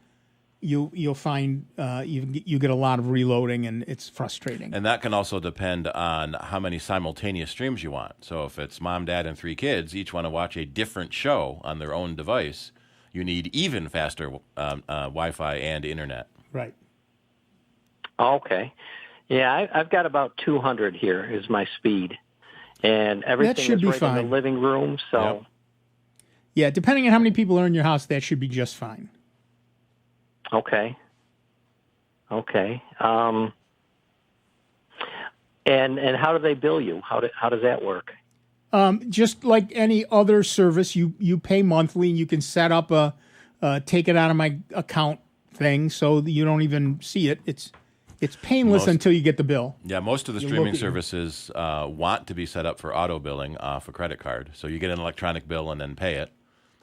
you'll find you get a lot of reloading, and it's frustrating. And that can also depend on how many simultaneous streams you want. So if it's mom, dad, and 3 kids, each want to watch a different show on their own device, you need even faster Wi-Fi and internet. Right. Okay. Yeah, I've got about 200 here is my speed. And everything is right in the living room. So, yeah, depending on how many people are in your house, that should be just fine. Okay. And how do they bill you? How does that work? Just like any other service, you pay monthly, and you can set up a take it out of my account thing, so that you don't even see it. It's painless until you get the bill. Yeah, most of the streaming services want to be set up for auto billing off a credit card, so you get an electronic bill and then pay it.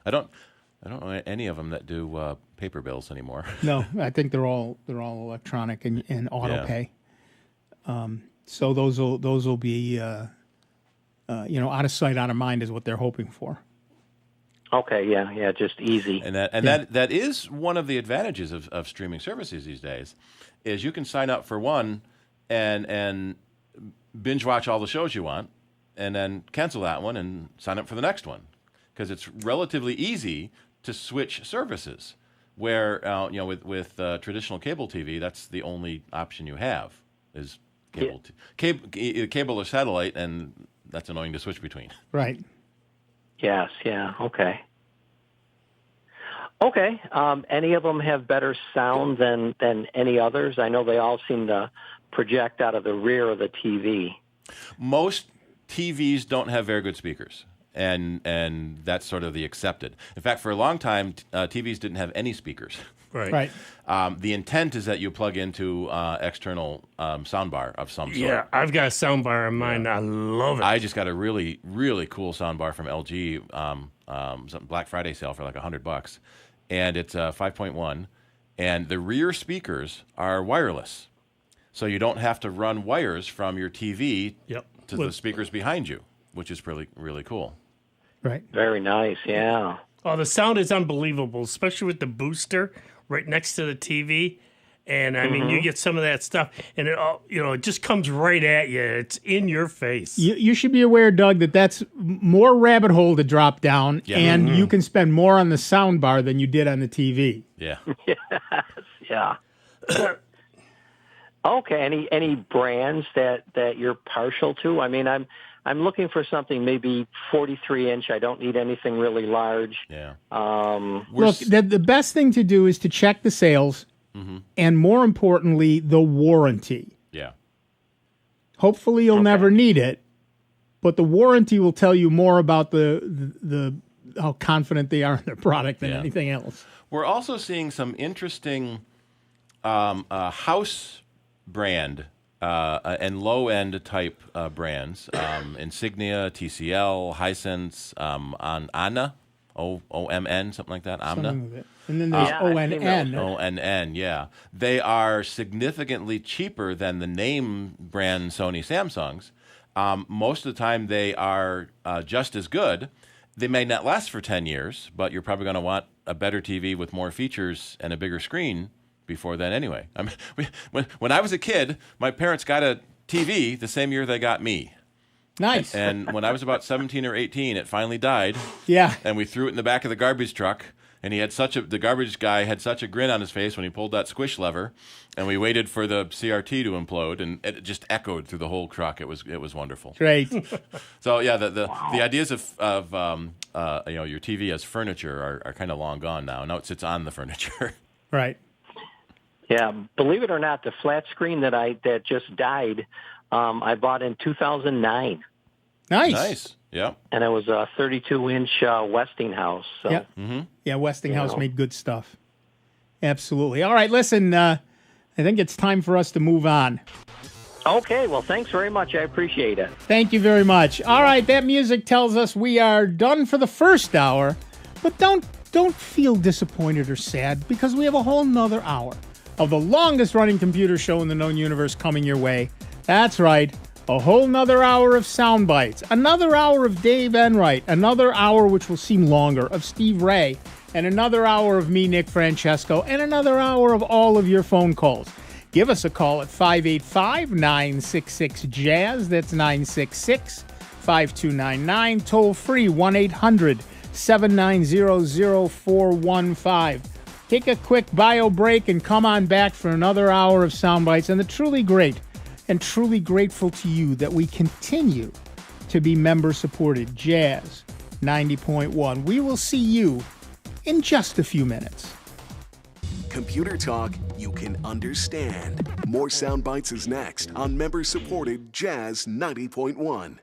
I don't know any of them that do paper bills anymore. No, I think they're all electronic and auto pay. So those will be out of sight, out of mind is what they're hoping for. Okay, yeah, just easy. And that is one of the advantages of streaming services these days, is you can sign up for one and binge watch all the shows you want, and then cancel that one and sign up for the next one, because it's relatively easy to switch services. Where with traditional cable TV, that's the only option you have is cable or satellite, and that's annoying to switch between. Right. Yes. Yeah. Okay. Any of them have better sound than any others? I know they all seem to project out of the rear of the TV. Most TVs don't have very good speakers, and that's sort of the accepted. In fact, for a long time, TVs didn't have any speakers. Right. The intent is that you plug into external soundbar of some sort. Yeah, I've got a soundbar on mine. I love it. I just got a really, really cool soundbar from LG, some Black Friday sale for like $100, and it's 5.1, and the rear speakers are wireless, so you don't have to run wires from your TV to the speakers behind you, which is really, really cool. Right. Very nice. Yeah. Oh, the sound is unbelievable, especially with the booster right next to the TV. And I mean, you get some of that stuff, and it just comes right at you. It's in your face. You should be aware, Doug, that's more rabbit hole to drop down, and you can spend more on the sound bar than you did on the TV. Yeah. Yes. Yeah. Okay. Any brands that you're partial to? I mean, I'm looking for something maybe 43-inch. I don't need anything really large. Yeah. Look, the best thing to do is to check the sales. And more importantly, the warranty. Yeah. Hopefully you'll never need it, but the warranty will tell you more about the how confident they are in their product than anything else. We're also seeing some interesting house brand and low-end type brands. Insignia, TCL, Hisense, Anna, OMN, something like that. Amna. And then there's ONN. ONN, yeah. They are significantly cheaper than the name brand Sony Samsungs. Most of the time, they are just as good. They may not last for 10 years, but you're probably going to want a better TV with more features and a bigger screen before then anyway. I mean, when I was a kid, my parents got a TV the same year they got me. Nice. And when I was about 17 or 18, it finally died. Yeah. And we threw it in the back of the garbage truck. And the garbage guy had such a grin on his face when he pulled that squish lever, and we waited for the CRT to implode, and it just echoed through the whole truck. It was wonderful. Great. So yeah, the ideas of your TV as furniture are kind of long gone now. Now it sits on the furniture. Right. Yeah. Believe it or not, the flat screen that just died, I bought in 2009. Nice. Yeah. And it was a 32-inch Westinghouse. So. Yeah. Yeah, Westinghouse made good stuff. Absolutely. All right, listen, I think it's time for us to move on. Okay, well, thanks very much. I appreciate it. Thank you very much. All right, that music tells us we are done for the first hour, but don't feel disappointed or sad because we have a whole nother hour of the longest running computer show in the known universe coming your way. That's right, a whole nother hour of Sound Bytes, another hour of Dave Enright, another hour which will seem longer of Steve Ray, and another hour of me, Nick Francesco, and another hour of all of your phone calls. Give us a call at 585-966-JAZZ. That's 966-5299. Toll free 1-800-790-0415. Take a quick bio break and come on back for another hour of Sound Bytes and the truly great and truly grateful to you that we continue to be member-supported Jazz 90.1. We will see you in just a few minutes. Computer talk you can understand. More Sound Bytes is next on member-supported Jazz 90.1.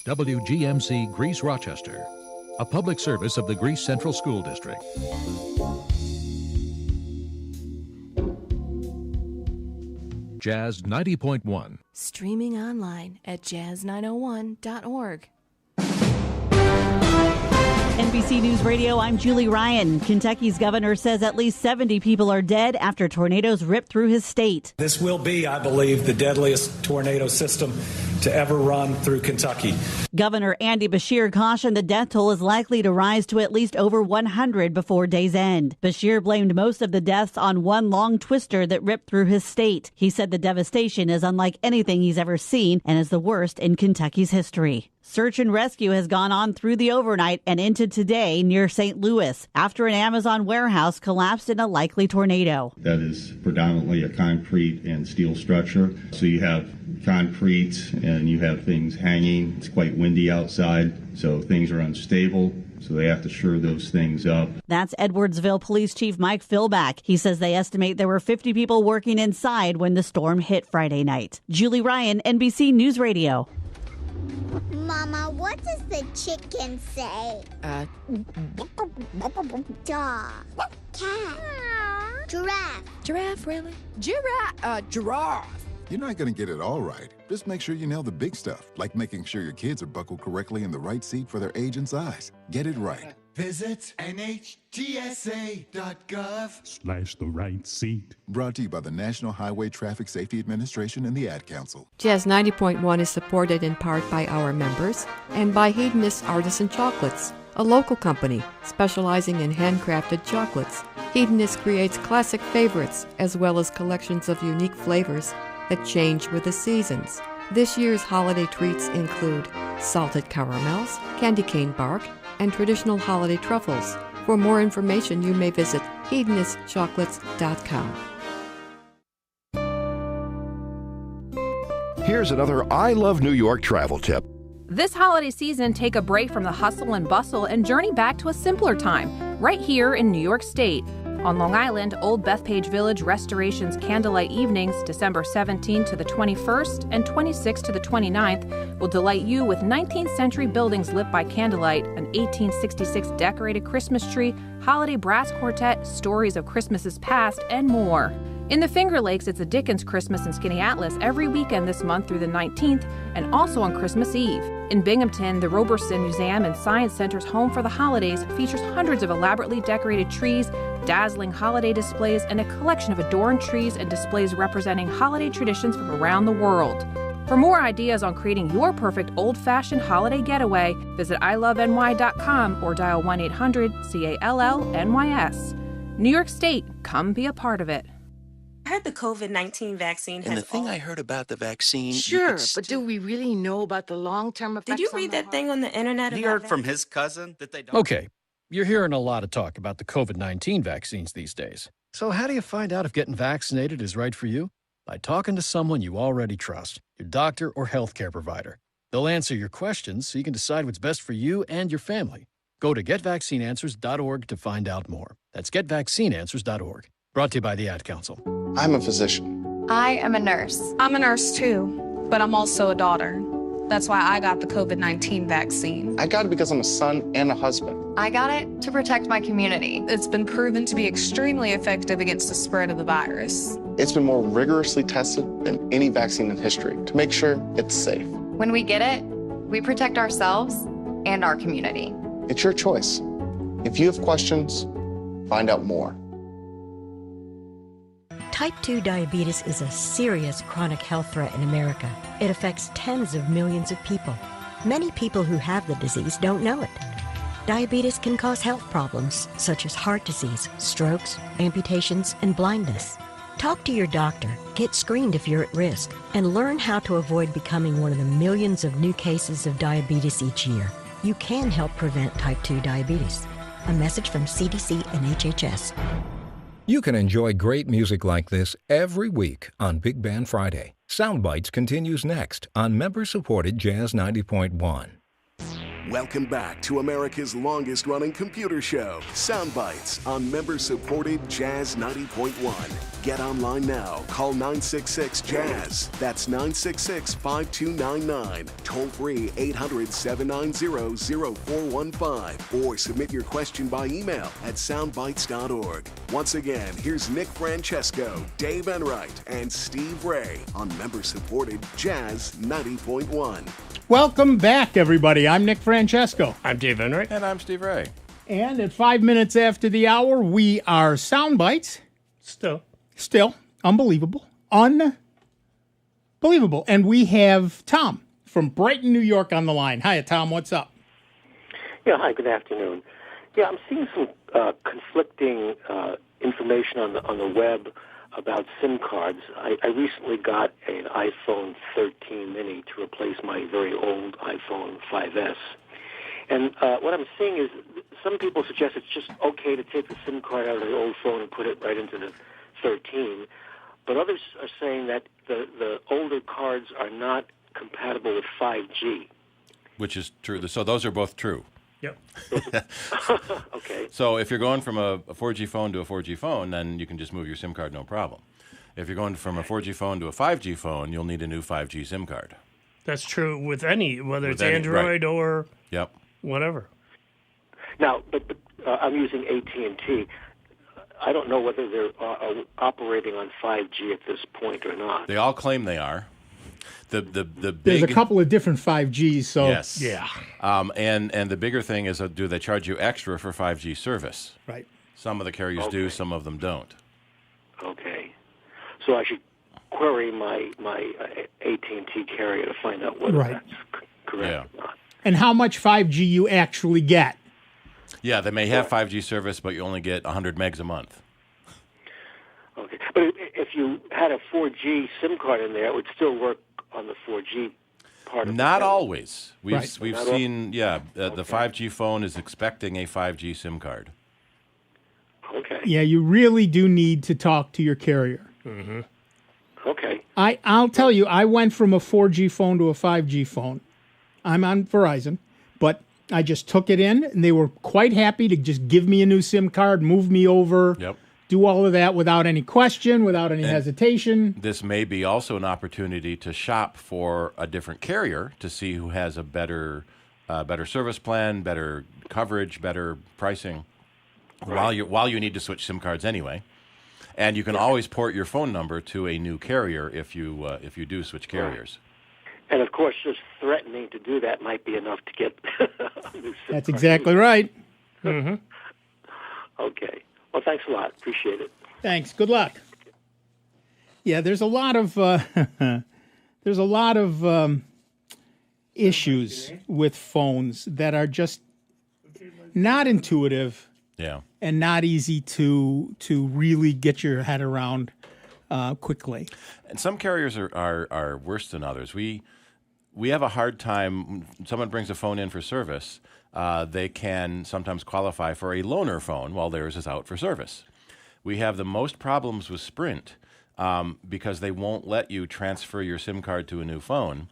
WGMC Greece Rochester, a public service of the Greece Central School District. Jazz 90.1. Streaming online at jazz901.org. NBC News Radio, I'm Julie Ryan. Kentucky's governor says at least 70 people are dead after tornadoes ripped through his state. This will be, I believe, the deadliest tornado system to ever run through Kentucky. Governor Andy Beshear cautioned the death toll is likely to rise to at least over 100 before day's end. Beshear blamed most of the deaths on one long twister that ripped through his state. He said the devastation is unlike anything he's ever seen and is the worst in Kentucky's history. Search and rescue has gone on through the overnight and into today near St. Louis after an Amazon warehouse collapsed in a likely tornado. That is predominantly a concrete and steel structure. So you have concrete and you have things hanging. It's quite windy outside, so things are unstable. So they have to shore those things up. That's Edwardsville Police Chief Mike Philback. He says they estimate there were 50 people working inside when the storm hit Friday night. Julie Ryan, NBC News Radio. Mama, what does the chicken say? Dog. Cat. Giraffe. Giraffe, really? Giraffe. You're not going to get it all right. Just make sure you nail the big stuff, like making sure your kids are buckled correctly in the right seat for their age and size. Get it right. Visit NHTSA.gov/the right seat. Brought to you by the National Highway Traffic Safety Administration and the Ad Council. Jazz 90.1 is supported in part by our members and by Hedonist Artisan Chocolates, a local company specializing in handcrafted chocolates. Hedonist creates classic favorites as well as collections of unique flavors that change with the seasons. This year's holiday treats include salted caramels, candy cane bark, and traditional holiday truffles. For more information, you may visit hedonistchocolates.com. Here's another I Love New York travel tip. This holiday season, take a break from the hustle and bustle and journey back to a simpler time, right here in New York State. On Long Island, Old Bethpage Village Restoration's Candlelight Evenings, December 17th to the 21st and 26th to the 29th, will delight you with 19th century buildings lit by candlelight, an 1866 decorated Christmas tree, holiday brass quartet, stories of Christmases past, and more. In the Finger Lakes, it's a Dickens Christmas in Skinny Atlas every weekend this month through the 19th, and also on Christmas Eve. In Binghamton, the Roberson Museum and Science Center's Home for the Holidays features hundreds of elaborately decorated trees, dazzling holiday displays, and a collection of adorned trees and displays representing holiday traditions from around the world. For more ideas on creating your perfect old-fashioned holiday getaway, visit iloveny.com or dial 1-800-CALL-NYS. New York State, come be a part of it. I heard the COVID-19 vaccine has... And the thing I heard about the vaccine... Sure, but do we really know about the long-term effects? Did you read that thing on the internet He about heard that? from his cousin that they don't... Okay, you're hearing a lot of talk about the COVID-19 vaccines these days. So how do you find out if getting vaccinated is right for you? By talking to someone you already trust, your doctor or healthcare provider. They'll answer your questions so you can decide what's best for you and your family. Go to getvaccineanswers.org to find out more. That's getvaccineanswers.org. Brought to you by the Ad Council. I'm a physician. I am a nurse. I'm a nurse too, but I'm also a daughter. That's why I got the COVID-19 vaccine. I got it because I'm a son and a husband. I got it to protect my community. It's been proven to be extremely effective against the spread of the virus. It's been more rigorously tested than any vaccine in history to make sure it's safe. When we get it, we protect ourselves and our community. It's your choice. If you have questions, find out more. Type 2 diabetes is a serious chronic health threat in America. It affects tens of millions of people. Many people who have the disease don't know it. Diabetes can cause health problems such as heart disease, strokes, amputations, and blindness. Talk to your doctor, get screened if you're at risk, and learn how to avoid becoming one of the millions of new cases of diabetes each year. You can help prevent type 2 diabetes. A message from CDC and HHS. You can enjoy great music like this every week on Big Band Friday. Soundbites continues next on member-supported Jazz 90.1. Welcome back to America's longest-running computer show, Soundbites, on member-supported Jazz 90.1. Get online now. Call 966-JAZZ. That's 966-5299. Toll-free 800-790-0415. Or submit your question by email at soundbites.org. Once again, here's Nick Francesco, Dave Enright, and Steve Ray on member-supported Jazz 90.1. Welcome back, everybody. I'm Nick Francesco. I'm Dave Enright. And I'm Steve Ray. And at 5 minutes after the hour, we are Soundbites. Still. Unbelievable. Unbelievable. And we have Tom from Brighton, New York on the line. Hiya, Tom. What's up? Yeah, hi. Good afternoon. Yeah, I'm seeing some conflicting information on the web about SIM cards. I recently got an iPhone 13 mini to replace my very old iPhone 5S. And what I'm seeing is some people suggest it's just okay to take the SIM card out of the old phone and put it right into the 13. But others are saying that the older cards are not compatible with 5G. Which is true. So those are both true. Yep. Okay. So if you're going from a 4G phone to a 4G phone, then you can just move your SIM card, no problem. If you're going from a 4G phone to a 5G phone, you'll need a new 5G SIM card. That's true with any, whether With it's any, Android right. or Yep. whatever. Now, but I'm using AT&T. I don't know whether they're operating on 5G at this point or not. They all claim they are. The big, There's a couple of different 5Gs, so yes, yeah. And the bigger thing is, do they charge you extra for 5G service? Right. Some of the carriers do, some of them don't. Okay. So I should query my AT&T carrier to find out whether that's correct or not. And how much 5G you actually get. Yeah, they may have 5G service, but you only get 100 megs a month. Okay. But if you had a 4G SIM card in there, it would still work on the 4G part of it. Not always. We've Not seen, the 5G phone is expecting a 5G SIM card. Okay. Yeah, you really do need to talk to your carrier. Mm-hmm. Okay. I'll tell you, I went from a 4G phone to a 5G phone. I'm on Verizon, but I just took it in, and they were quite happy to just give me a new SIM card, move me over, do all of that without any question, without any hesitation. This may be also an opportunity to shop for a different carrier to see who has a better service plan, better coverage, better pricing, while you need to switch SIM cards anyway. And you can always port your phone number to a new carrier if you do switch carriers. And, of course, just threatening to do that might be enough to get a new SIM That's card. exactly right. Mm-hmm. Okay. Well, thanks a lot. Appreciate it. Thanks. Good luck. Yeah, there's a lot of issues with phones that are just not intuitive. Yeah. And not easy to really get your head around quickly. And some carriers are worse than others. We have a hard time. Someone brings a phone in for service. They can sometimes qualify for a loaner phone while theirs is out for service. We have the most problems with Sprint because they won't let you transfer your SIM card to a new phone.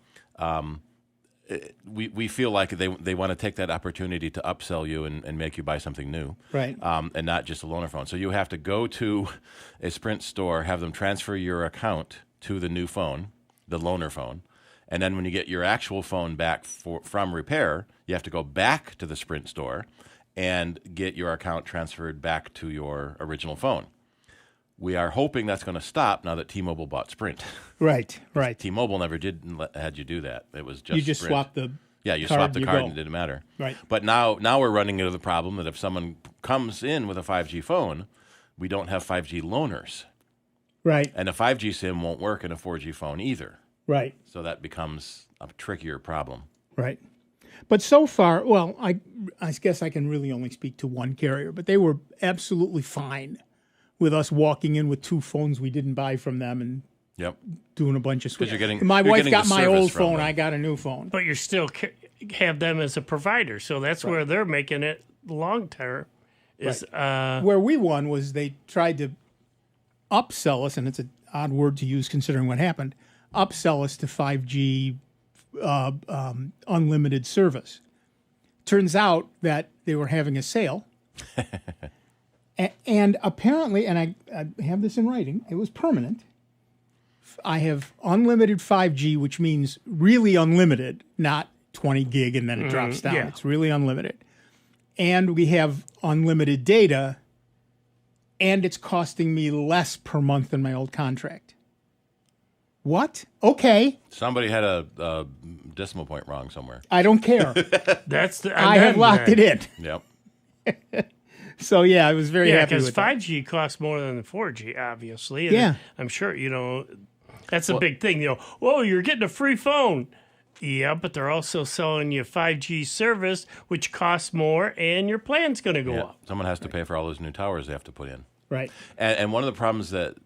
We feel like they want to take that opportunity to upsell you and make you buy something new, right? And not just a loaner phone. So you have to go to a Sprint store, have them transfer your account to the new phone, the loaner phone, And then when you get your actual phone back from repair, you have to go back to the Sprint store and get your account transferred back to your original phone. We are hoping that's going to stop now that T-Mobile bought Sprint. Right. T-Mobile never had you do that. It was just you just Sprint. swapped the you card, swapped the you card go. and it didn't matter. Right. But now we're running into the problem that if someone comes in with a 5G phone, we don't have 5G loaners. Right. And a 5G SIM won't work in a 4G phone either. Right. So that becomes a trickier problem. Right. But so far, well, I guess I can really only speak to one carrier, but they were absolutely fine with us walking in with two phones we didn't buy from them and doing a bunch of switch. My wife got my old phone. I got a new phone. But you still have them as a provider, so that's where they're making it long term. Where we won was they tried to upsell us, and it's an odd word to use considering what happened, upsell us to 5G unlimited service. Turns out that they were having a sale. And apparently, and I have this in writing, it was permanent. I have unlimited 5G, which means really unlimited, not 20 gig and then it drops down. Yeah. It's really unlimited. And we have unlimited data, and it's costing me less per month than my old contract. What? Okay. Somebody had a decimal point wrong somewhere. I don't care. I have locked it in. Yep. So, yeah, I was very happy with that. because 5G costs more than 4G, obviously. And I'm sure, that's a big thing. Whoa, you're getting a free phone. Yeah, but they're also selling you 5G service, which costs more, and your plan's going to go up. Someone has to pay for all those new towers they have to put in. Right. And one of the problems that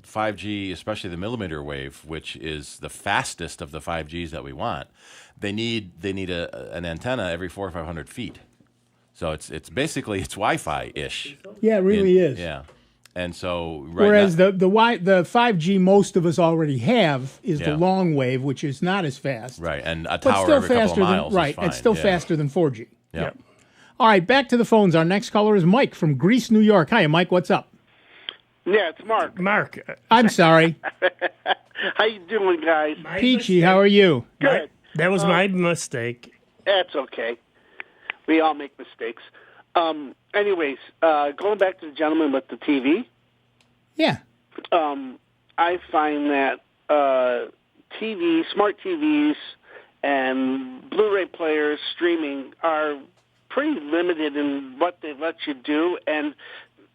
5G, especially the millimeter wave, which is the fastest of the 5Gs that we want, they need an antenna every 400 or 500 feet. So it's basically Wi-Fi-ish. Yeah, it really is. Yeah. And so whereas the 5G most of us already have is the long wave, which is not as fast. Right, and a tower every couple of miles is fine. It's still faster than 4G. Yep. All right, back to the phones. Our next caller is Mike from Greece, New York. Hi, Mike. What's up? Yeah, it's Mark. Mark. I'm sorry. How you doing, guys? Peachy, how are you? Good. That was my mistake. That's okay. We all make mistakes. Anyways, going back to the gentleman with the TV. Yeah. I find that smart TVs, and Blu-ray players streaming are pretty limited in what they let you do, and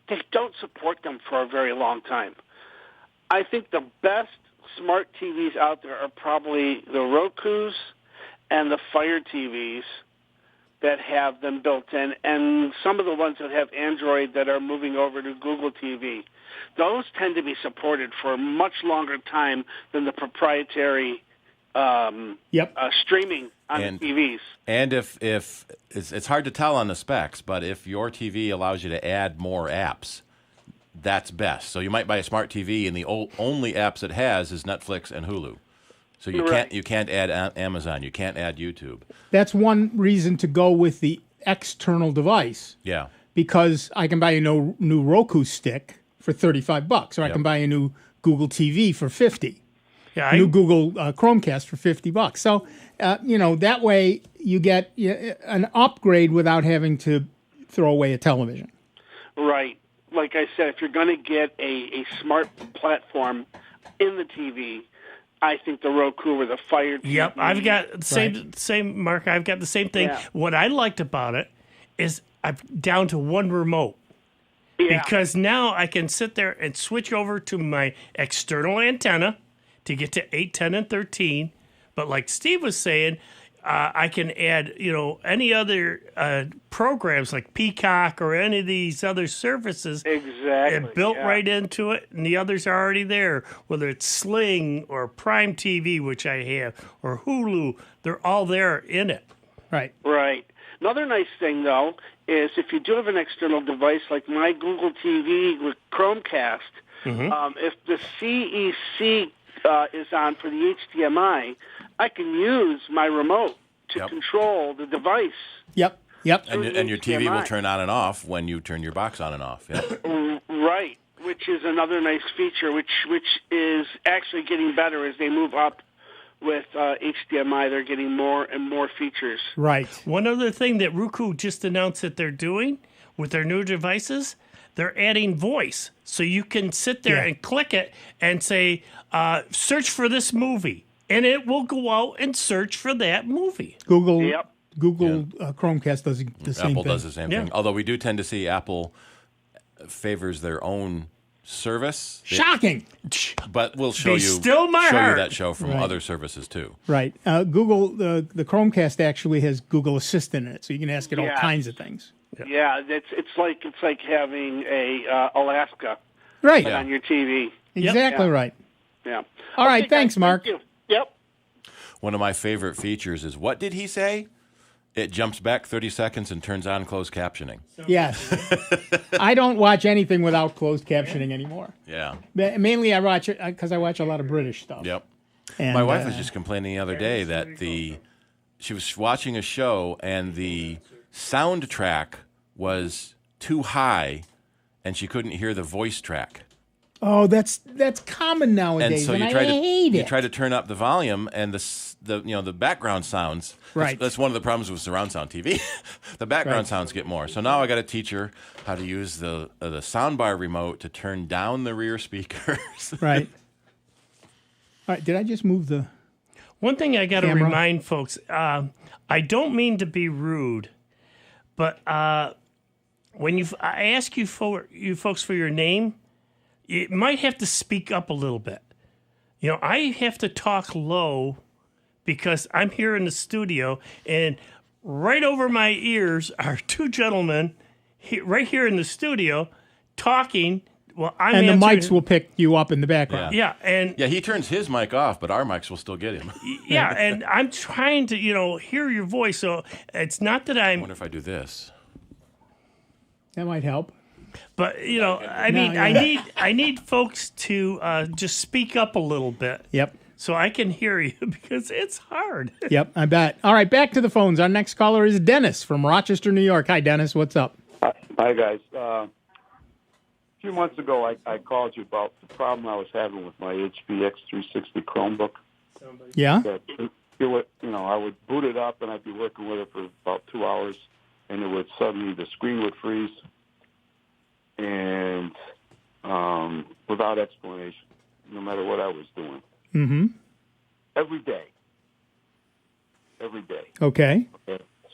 they don't support them for a very long time. I think the best smart TVs out there are probably the Rokus and the Fire TVs that have them built in, and some of the ones that have Android that are moving over to Google TV. Those tend to be supported for a much longer time than the proprietary streaming on the TVs. And if it's hard to tell on the specs, but if your TV allows you to add more apps, that's best. So you might buy a smart TV, and the only apps it has is Netflix and Hulu. So you can't add Amazon, you can't add YouTube. That's one reason to go with the external device. Yeah. Because I can buy a new Roku stick for $35, or I can buy a new Google TV for $50. Yeah, new Google Chromecast for $50. So, that way you get an upgrade without having to throw away a television. Right. Like I said, if you're going to get a smart platform in the TV, I think the Roku or the Fire TV. Yep, I've got the same Mark. I've got the same thing. Yeah. What I liked about it is I'm down to one remote. Yeah. Because now I can sit there and switch over to my external antenna to get to 8, 10, and 13. But like Steve was saying, I can add, any other programs like Peacock or any of these other services. Exactly. And built right into it, and the others are already there. Whether it's Sling or Prime TV, which I have, or Hulu, they're all there in it. Right. Right. Another nice thing, though, is if you do have an external device like my Google TV with Chromecast, if the CEC is on for the HDMI, I can use my remote to control the device. Yep. And your TV will turn on and off when you turn your box on and off. Yep. Right, which is another nice feature, which is actually getting better as they move up with HDMI, they're getting more and more features. Right. One other thing that Roku just announced that they're doing with their new devices, they're adding voice. So you can sit there and click it and say, search for this movie. And it will go out and search for that movie. Google Chromecast does the same Apple thing. does the same thing. Although we do tend to see Apple favors their own service. Shocking. But we'll show They you still my show heart. you that show from Right. other services too. Right. Google, the Chromecast actually has Google Assistant in it, so you can ask it all kinds of things. Yeah, it's like having a Alaska Right. on your TV. Exactly right. Yeah. All right, thanks, Mark. Thank you. Yep. One of my favorite features is, what did he say? It jumps back 30 seconds and turns on closed captioning. Yes. I don't watch anything without closed captioning anymore. Yeah. Mainly I watch it because I watch a lot of British stuff. Yep. And, my wife was just complaining the other day that she was watching a show and the soundtrack was too high and she couldn't hear the voice track. Oh, that's common nowadays, And so and you I try to hate you it. try to turn up the volume and the background sounds. Right. That's one of the problems with surround sound TV. The background Right. sounds get more. So now I got to teach her how to use the soundbar remote to turn down the rear speakers. Right. All right, did I just move the One thing I got to camera? remind folks, I don't mean to be rude, but when I ask you folks for your name, you might have to speak up a little bit. You know, I have to talk low because I'm here in the studio, and right over my ears are two gentlemen right here in the studio talking. Well, I'm and the answering- mics will pick you up in the background. Yeah, and he turns his mic off, but our mics will still get him. yeah, and I'm trying to, hear your voice. So it's not that I I'm, wonder if I do this. That might help. but I mean, No, I need folks to just speak up a little bit. Yep. So I can hear you because it's hard. Yep, I bet. All right, back to the phones. Our next caller is Dennis from Rochester, New York. Hi, Dennis. What's up? Hi, guys. A few months ago, I called you about the problem I was having with my HP X360 Chromebook. Yeah? That I would boot it up, and I'd be working with it for about 2 hours, and it would suddenly, the screen would freeze, and without explanation, no matter what I was doing. Mm-hmm. Every day. Every day. Okay.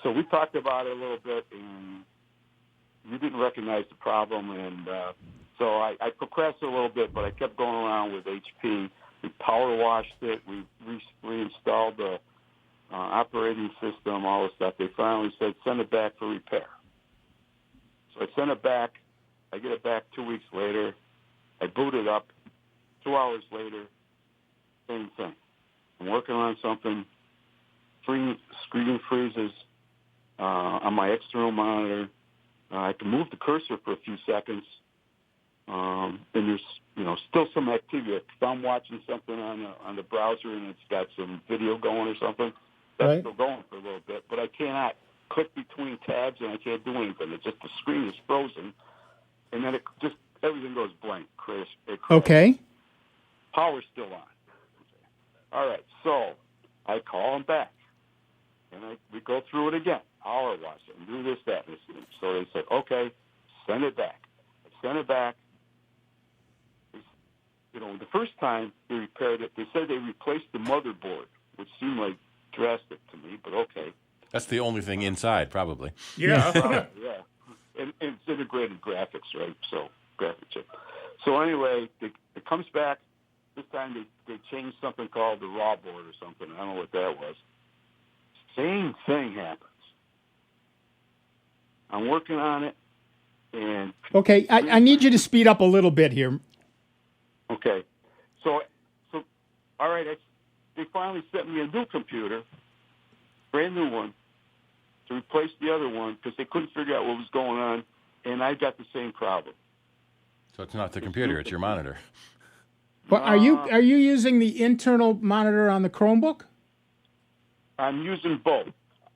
So we talked about it a little bit, and you didn't recognize the problem, and so I procrastinated a little bit, but I kept going around with HP. We power washed it. We reinstalled the operating system, all this stuff. They finally said, send it back for repair. So I sent it back. I get it back 2 weeks later. I boot it up. 2 hours later, same thing. I'm working on something. Screen freezes on my external monitor. I can move the cursor for a few seconds, and there's still some activity. If I'm watching something on the browser and it's got some video going or something, that's Right. still going for a little bit. But I cannot click between tabs, and I can't do anything. It's just the screen is frozen, and then everything goes blank. It crashes. Okay. Power's still on. All right, so I call them back, and we go through it again. Power wash it and do this, that, and this. So they said, okay, send it back. I sent it back. The first time they repaired it, they said they replaced the motherboard, which seemed like drastic to me, but okay. That's the only thing inside, probably. Yeah. Yeah. And it's integrated graphics, right? So, graphic chip. So anyway, it comes back. This time they changed something called the raw board or something. I don't know what that was. Same thing happens. I'm working on it, and... Okay, I need you to speed up a little bit here. Okay. So all right, they finally sent me a new computer, brand new one, to replace the other one because they couldn't figure out what was going on, and I got the same problem. So it's not the computer, it's your monitor. But are you using the internal monitor on the Chromebook? I'm using both.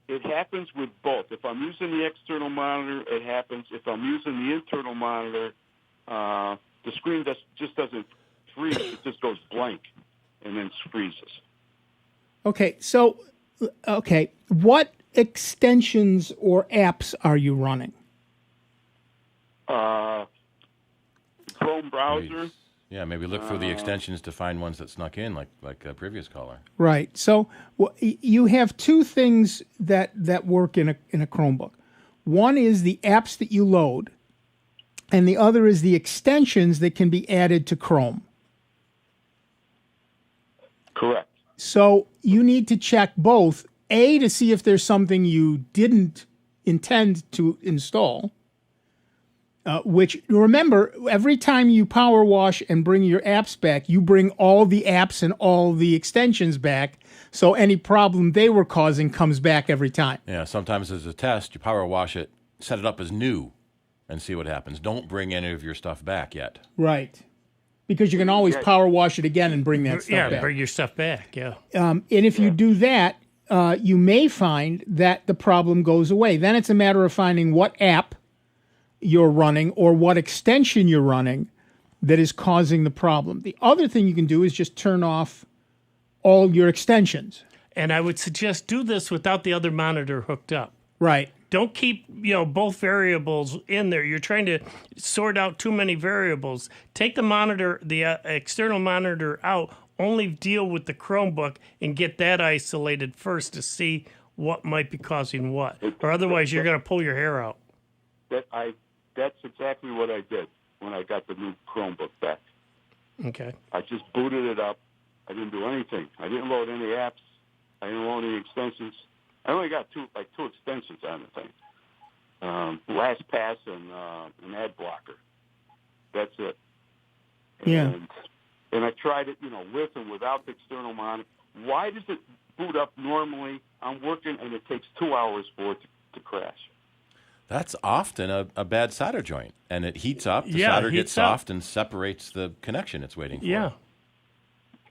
It happens with both. If I'm using the external monitor, it happens. If I'm using the internal monitor, the screen just doesn't freeze. It just goes blank and then freezes. Okay, so, what extensions or apps are you running? Chrome browser. Yeah, maybe look for the extensions to find ones that snuck in, like a previous caller. Right. So you have two things that work in a Chromebook. One is the apps that you load, and the other is the extensions that can be added to Chrome. Correct. So you need to check both, A, to see if there's something you didn't intend to install, which, remember, every time you power wash and bring your apps back, you bring all the apps and all the extensions back, so any problem they were causing comes back every time. Yeah, sometimes as a test, you power wash it, set it up as new, and see what happens. Don't bring any of your stuff back yet. Right. Because you can always power wash it again and bring that stuff back. Yeah, bring your stuff back, yeah. And if you do that, you may find that the problem goes away. Then it's a matter of finding what app you're running or what extension you're running that is causing the problem. The other thing you can do is just turn off all your extensions. And I would suggest do this without the other monitor hooked up. Right. Don't keep, both variables in there. You're trying to sort out too many variables. Take the monitor, the external monitor out, only deal with the Chromebook and get that isolated first to see what might be causing what. Or otherwise you're going to pull your hair out. That's exactly what I did when I got the new Chromebook back. Okay. I just booted it up. I didn't do anything. I didn't load any apps. I didn't load any extensions. I only got two extensions on the thing. LastPass and an ad blocker. That's it. Yeah. And I tried it, with and without the external monitor. Why does it boot up normally? I'm working and it takes 2 hours for it to crash. That's often a bad solder joint, and it heats up. The solder gets soft and separates the connection it's waiting for. Yeah.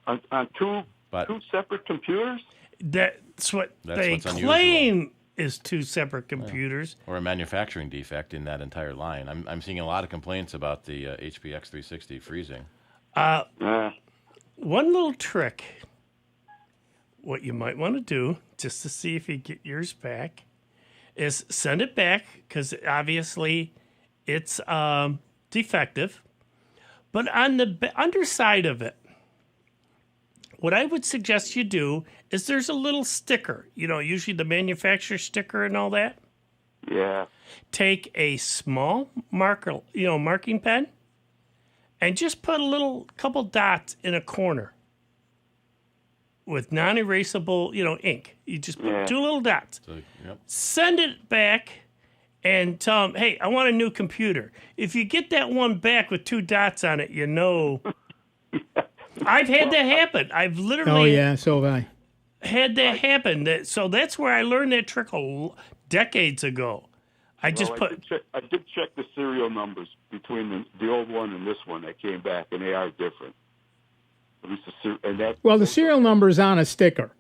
On two separate computers? That's what they claim is two separate computers. Yeah. Or a manufacturing defect in that entire line. I'm seeing a lot of complaints about the HP X360 freezing. One little trick, what you might want to do, just to see if you get yours back, is send it back, because obviously it's defective. But on the underside of it, what I would suggest you do is there's a little sticker, usually the manufacturer sticker and all that. Yeah. Take a small marker, marking pen, and just put a couple dots in a corner with non-erasable, ink. You just put two little dots. So, yep. Send it back and tell them, hey, I want a new computer. If you get that one back with two dots on it, I've had that happen. I've literally... Oh, yeah, so have I. Had that happen. So that's where I learned that trick decades ago. I did check the serial numbers between the old one and this one that came back, and they are different. The serial number is on a sticker.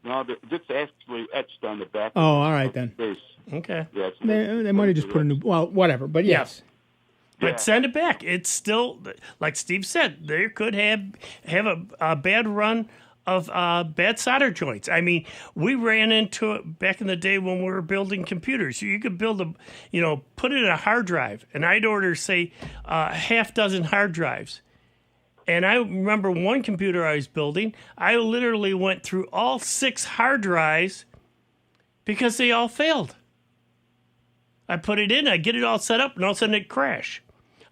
No, it's actually etched on the back. Oh, all right then. Base. Okay. Yeah, they might have just put a new... Well, whatever, but yes. But send it back. It's still, like Steve said, there could have a bad run of bad solder joints. I mean, we ran into it back in the day when we were building computers. You could build put it in a hard drive, and I'd order, say, half dozen hard drives. And I remember one computer I was building, I literally went through all 6 hard drives because they all failed. I put it in, I get it all set up, and all of a sudden it crashed.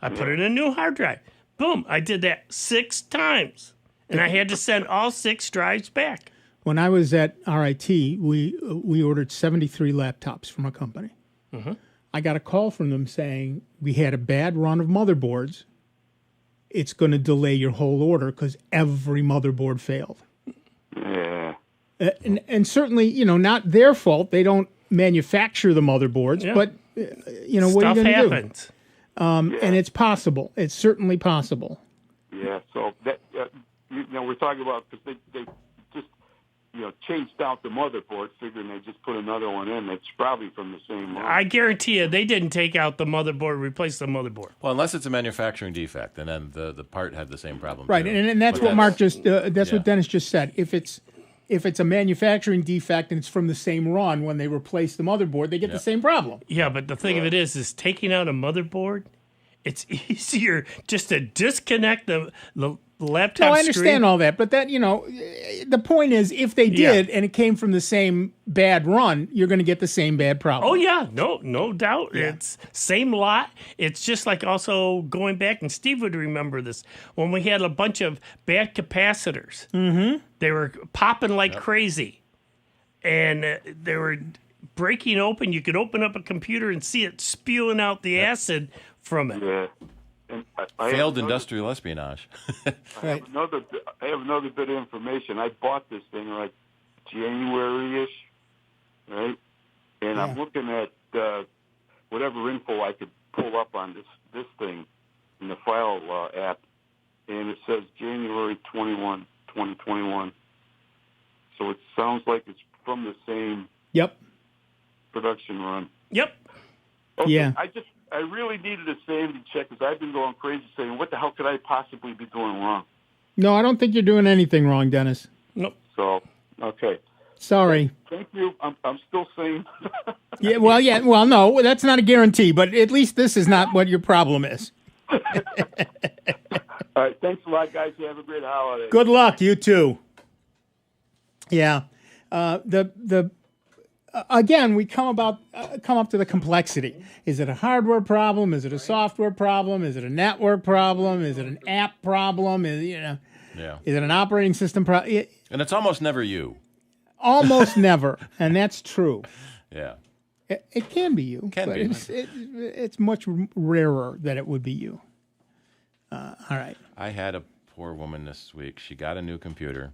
I put it in a new hard drive. Boom, I did that 6 times. And I had to send all 6 drives back. When I was at RIT, we ordered 73 laptops from a company. Mm-hmm. I got a call from them saying, we had a bad run of motherboards. It's going to delay your whole order because every motherboard failed. Yeah. And certainly, not their fault. They don't manufacture the motherboards, but, what are you going to do? Stuff happens. And it's possible. It's certainly possible. Yeah, so that we're talking about, because they just changed out the motherboard, figuring they just put another one in. It's probably from the same line. I guarantee you, they didn't take out the motherboard, replace the motherboard. Well, unless it's a manufacturing defect, and then the part had the same problem. Right, too. and that's what Mark just. That's what Dennis just said. If it's if it's a manufacturing defect and it's from the same run, when they replace the motherboard, they get the same problem. Yeah, but the thing of it is taking out a motherboard, it's easier just to disconnect the laptop No, I understand all that, but that, the point is, if they did and it came from the same bad run, you're going to get the same bad problem. Oh, yeah, no doubt. Yeah. It's same lot. It's just like also going back, and Steve would remember this, when we had a bunch of bad capacitors. Mm-hmm. They were popping like crazy, and they were breaking open. You could open up a computer and see it spewing out the acid from it. Yeah. Failed industrial espionage. I have another bit of information. I bought this thing like January-ish, right? And I'm looking at whatever info I could pull up on this thing in the file app, and it says January 21, 2021. So it sounds like it's from the same production run. Yep. Okay, yeah. I really needed a sanity check because I've been going crazy saying, what the hell could I possibly be doing wrong? No, I don't think you're doing anything wrong, Dennis. Nope. So, okay. Sorry. Thank you. I'm still sane. Well, no, that's not a guarantee, but at least this is not what your problem is. All right, thanks a lot, guys. You have a great holiday. Good luck, you too. Yeah. Again, we come up to the complexity. Is it a hardware problem? Is it a software problem? Is it a network problem? Is it an app problem? Is it an operating system problem? And it's almost never you. Almost never, and that's true. Yeah. It can be you. Can be. It's much rarer that it would be you. All right. I had a poor woman this week. She got a new computer.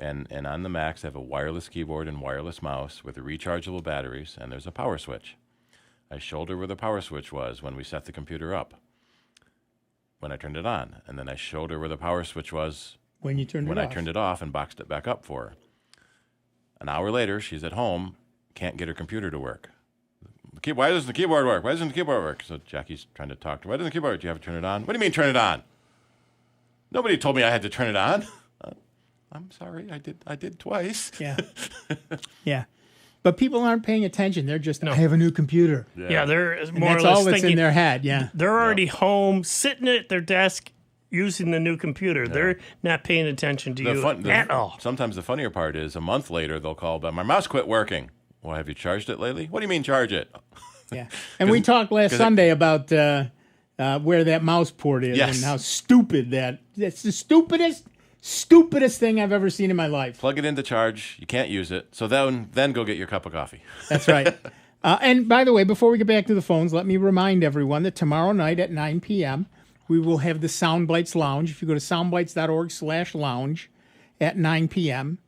And on the Macs, they have a wireless keyboard and wireless mouse with rechargeable batteries, and there's a power switch. I showed her where the power switch was when we set the computer up, when I turned it on. And then I showed her where the power switch was when I turned it off and boxed it back up for her. An hour later, she's at home, can't get her computer to work. Why doesn't the keyboard work? Why doesn't the keyboard work? So Jackie's trying to talk to her. Why doesn't the keyboard work? Do you have to turn it on? What do you mean turn it on? Nobody told me I had to turn it on. I'm sorry, I did twice. Yeah. Yeah. But people aren't paying attention. They're just, I have a new computer. Yeah, they're more or less all that's thinking, in their head, yeah. They're already home, sitting at their desk, using the new computer. Yeah. They're not paying attention to you at all. Sometimes the funnier part is a month later, they'll call, but my mouse quit working. Well, have you charged it lately? What do you mean charge it? Yeah. And we talked last Sunday about where that mouse port is and how stupid that's the stupidest thing I've ever seen in my life. Plug it into charge. You can't use it. So then go get your cup of coffee. That's right. And by the way, before we get back to the phones, let me remind everyone that tomorrow night at 9 p.m., we will have the Soundbites Lounge. If you go to soundbites.org/lounge at 9 p.m.,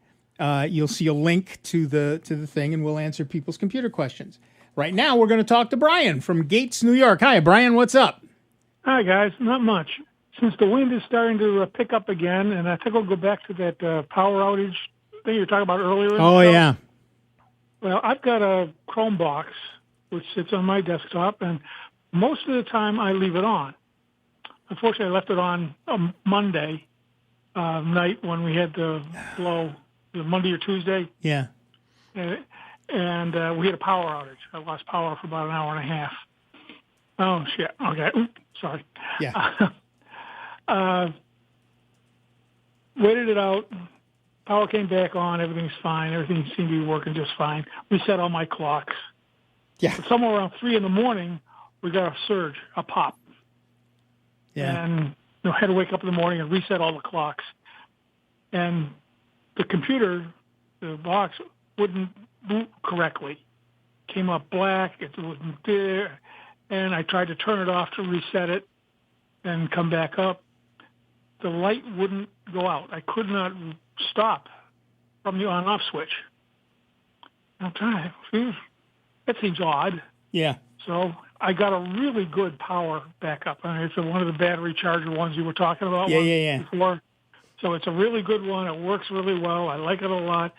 you'll see a link to the thing, and we'll answer people's computer questions. Right now, we're going to talk to Brian from Gates, New York. Hi, Brian. What's up? Hi, guys. Not much. Since the wind is starting to pick up again, and I think I'll go back to that power outage thing you were talking about earlier. Oh, yeah. Well, I've got a Chromebox, which sits on my desktop, and most of the time I leave it on. Unfortunately, I left it on Monday night when we had the blow, Monday or Tuesday. Yeah. And we had a power outage. I lost power for about an hour and a half. Oh, shit. Okay. Oops, sorry. Yeah. Waited it out. Power came back on. Everything's fine. Everything seemed to be working just fine. Reset all my clocks. Yeah. But somewhere around 3 a.m, we got a surge, a pop. Yeah. And had to wake up in the morning and reset all the clocks. And the computer, the box, wouldn't boot correctly. Came up black. It wasn't there. And I tried to turn it off to reset it and come back up. The light wouldn't go out. I could not stop from the on-off switch. I'm trying to, that seems odd. Yeah. So I got a really good power backup. I mean, it's one of the battery charger ones you were talking about before. So it's a really good one. It works really well. I like it a lot.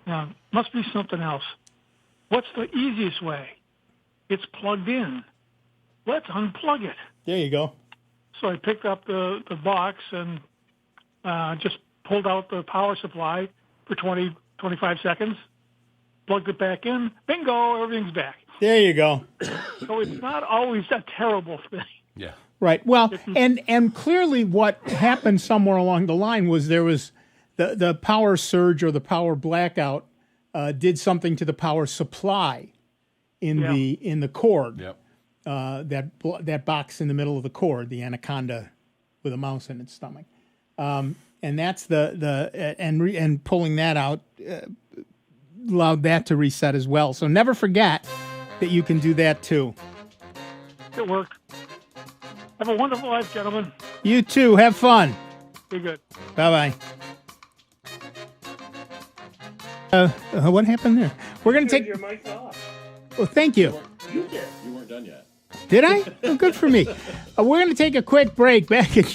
Now, must be something else. What's the easiest way? It's plugged in. Let's unplug it. There you go. So I picked up the box and just pulled out the power supply for 20 25 seconds, plugged it back in, bingo, everything's back. There you go. So it's not always a terrible thing. Yeah. Right. Well, and clearly what happened somewhere along the line was there was the power surge or the power blackout did something to the power supply in the cord. Yep. That box in the middle of the cord, the anaconda with a mouse in its stomach, and that's and pulling that out allowed that to reset as well. So never forget that you can do that too. It worked. Have a wonderful life, gentlemen. You too. Have fun. Be good. Bye bye. What happened there? We're gonna take your mic off. Well, thank you. You did. You weren't done yet. Did I? Oh, good for me. We're going to take a quick break. Back in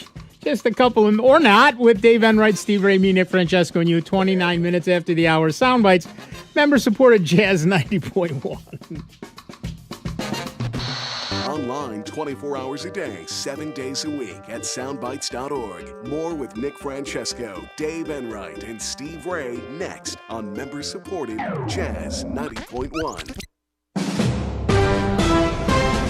just a couple of, or not, with Dave Enright, Steve Ray, me, Nick Francesco, and you. 29 minutes after the hour. Soundbites, member-supported Jazz 90.1. Online 24 hours a day, 7 days a week at soundbites.org. More with Nick Francesco, Dave Enright, and Steve Ray next on member-supported Jazz 90.1.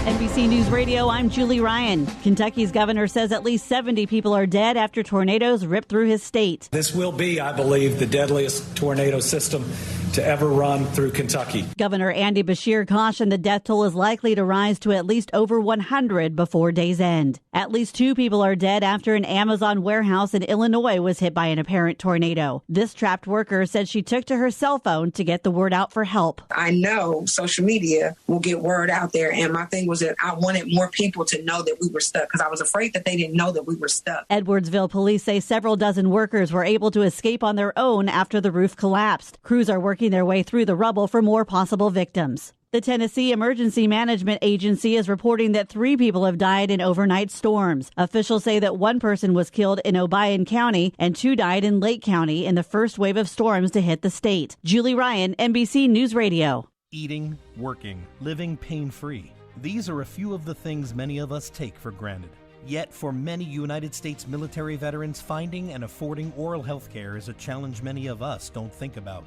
NBC News Radio, I'm Julie Ryan. Kentucky's governor says at least 70 people are dead after tornadoes ripped through his state. This will be, I believe, the deadliest tornado system to ever run through Kentucky. Governor Andy Beshear cautioned the death toll is likely to rise to at least over 100 before day's end. At least 2 people are dead after an Amazon warehouse in Illinois was hit by an apparent tornado. This trapped worker said she took to her cell phone to get the word out for help. I know social media will get word out there, and my thing was that I wanted more people to know that we were stuck because I was afraid that they didn't know that we were stuck. Edwardsville police say several dozen workers were able to escape on their own after the roof collapsed. Crews are working their way through the rubble for more possible victims. The Tennessee Emergency Management Agency is reporting that 3 people have died in overnight storms. Officials say that 1 person was killed in Obion County and 2 died in Lake County in the first wave of storms to hit the state. Julie Ryan, NBC News Radio. Eating, working, living pain-free. These are a few of the things many of us take for granted. Yet, for many United States military veterans, finding and affording oral health care is a challenge many of us don't think about.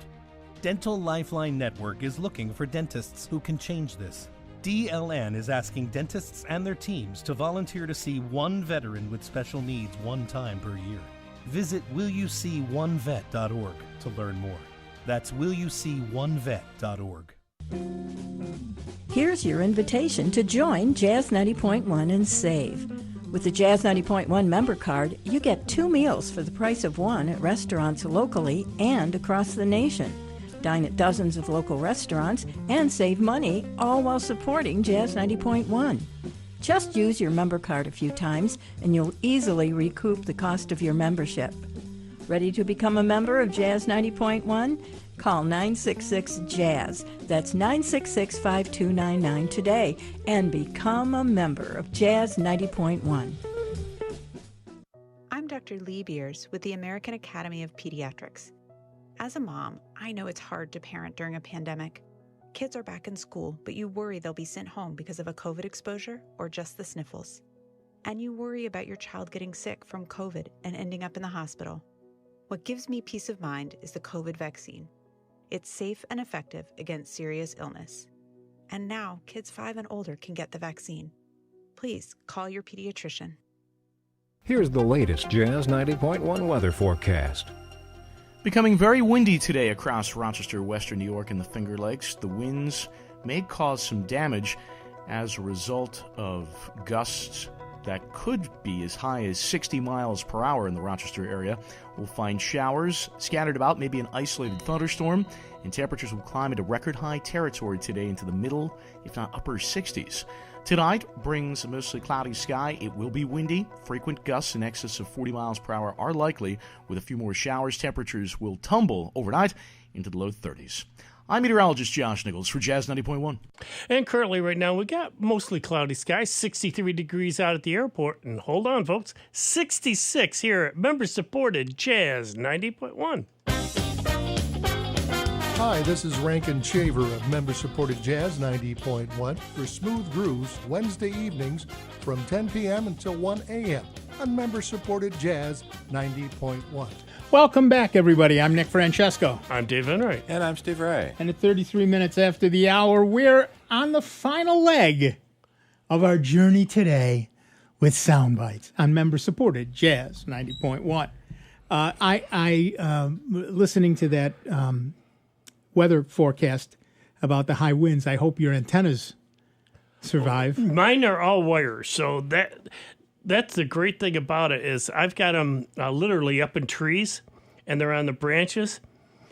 Dental Lifeline Network is looking for dentists who can change this. DLN is asking dentists and their teams to volunteer to see one veteran with special needs one time per year. Visit willyouseeonevet.org to learn more. That's willyouseeonevet.org. Here's your invitation to join Jazz 90.1 and save. With the Jazz 90.1 member card, you get 2 meals for the price of 1 at restaurants locally and across the nation. Dine at dozens of local restaurants and save money, all while supporting Jazz 90.1. Just use your member card a few times and you'll easily recoup the cost of your membership. Ready to become a member of Jazz 90.1? Call 966-JAZZ. That's 966-5299 today and become a member of Jazz 90.1. I'm Dr. Lee Beers with the American Academy of Pediatrics. As a mom, I know it's hard to parent during a pandemic. Kids are back in school, but you worry they'll be sent home because of a COVID exposure or just the sniffles. And you worry about your child getting sick from COVID and ending up in the hospital. What gives me peace of mind is the COVID vaccine. It's safe and effective against serious illness. And now, kids 5 and older can get the vaccine. Please call your pediatrician. Here's the latest Jazz 90.1 weather forecast. Becoming very windy today across Rochester, Western New York, and the Finger Lakes. The winds may cause some damage as a result of gusts that could be as high as 60 miles per hour in the Rochester area. We'll find showers scattered about, maybe an isolated thunderstorm, and temperatures will climb into record-high territory today into the middle, if not upper 60s. Tonight brings a mostly cloudy sky. It will be windy. Frequent gusts in excess of 40 miles per hour are likely. With a few more showers, temperatures will tumble overnight into the low 30s. I'm meteorologist Josh Nichols for Jazz 90.1. And currently right now we got mostly cloudy skies, 63 degrees out at the airport. And hold on, folks, 66 here at member-supported Jazz 90.1. Hi, this is Rankin Shaver of member-supported Jazz 90.1 for Smooth Grooves Wednesday evenings from 10 p.m. until 1 a.m. on member-supported Jazz 90.1. Welcome back, everybody. I'm Nick Francesco. I'm Dave Enright. And I'm Steve Ray. And at 33 minutes after the hour, we're on the final leg of our journey today with Sound Bytes on member-supported Jazz 90.1. Listening to that weather forecast about the high winds, I hope your antennas survive. Mine are all wires, so that's the great thing about it is I've got them literally up in trees, and they're on the branches,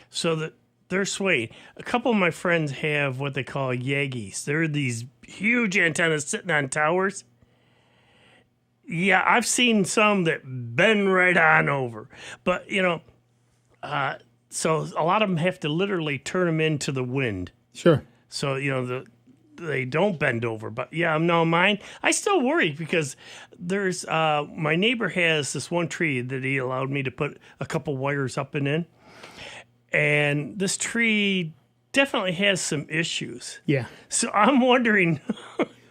so that they're swaying. A couple of my friends have what they call Yagis. They're these huge antennas sitting on towers. Yeah, I've seen some that bend right on over. But, so a lot of them have to literally turn them into the wind. Sure. So, they don't bend over. But, yeah, no, mine, I still worry because there's, my neighbor has this one tree that he allowed me to put a couple wires up and in. And this tree definitely has some issues. Yeah. So I'm wondering.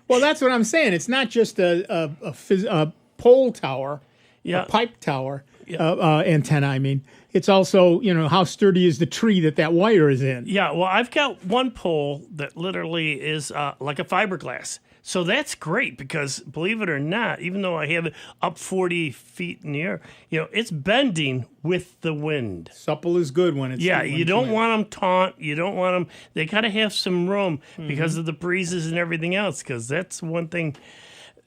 Well, that's what I'm saying. It's not just a pole tower, a pipe tower, antenna, I mean. It's also, how sturdy is the tree that wire is in. Yeah, well, I've got one pole that literally is like a fiberglass. So that's great because, believe it or not, even though I have it up 40 feet in the air, it's bending with the wind. Supple is good when it's... Yeah, you don't want them taut. You don't want them... They got to have some room because of the breezes and everything else, because that's one thing...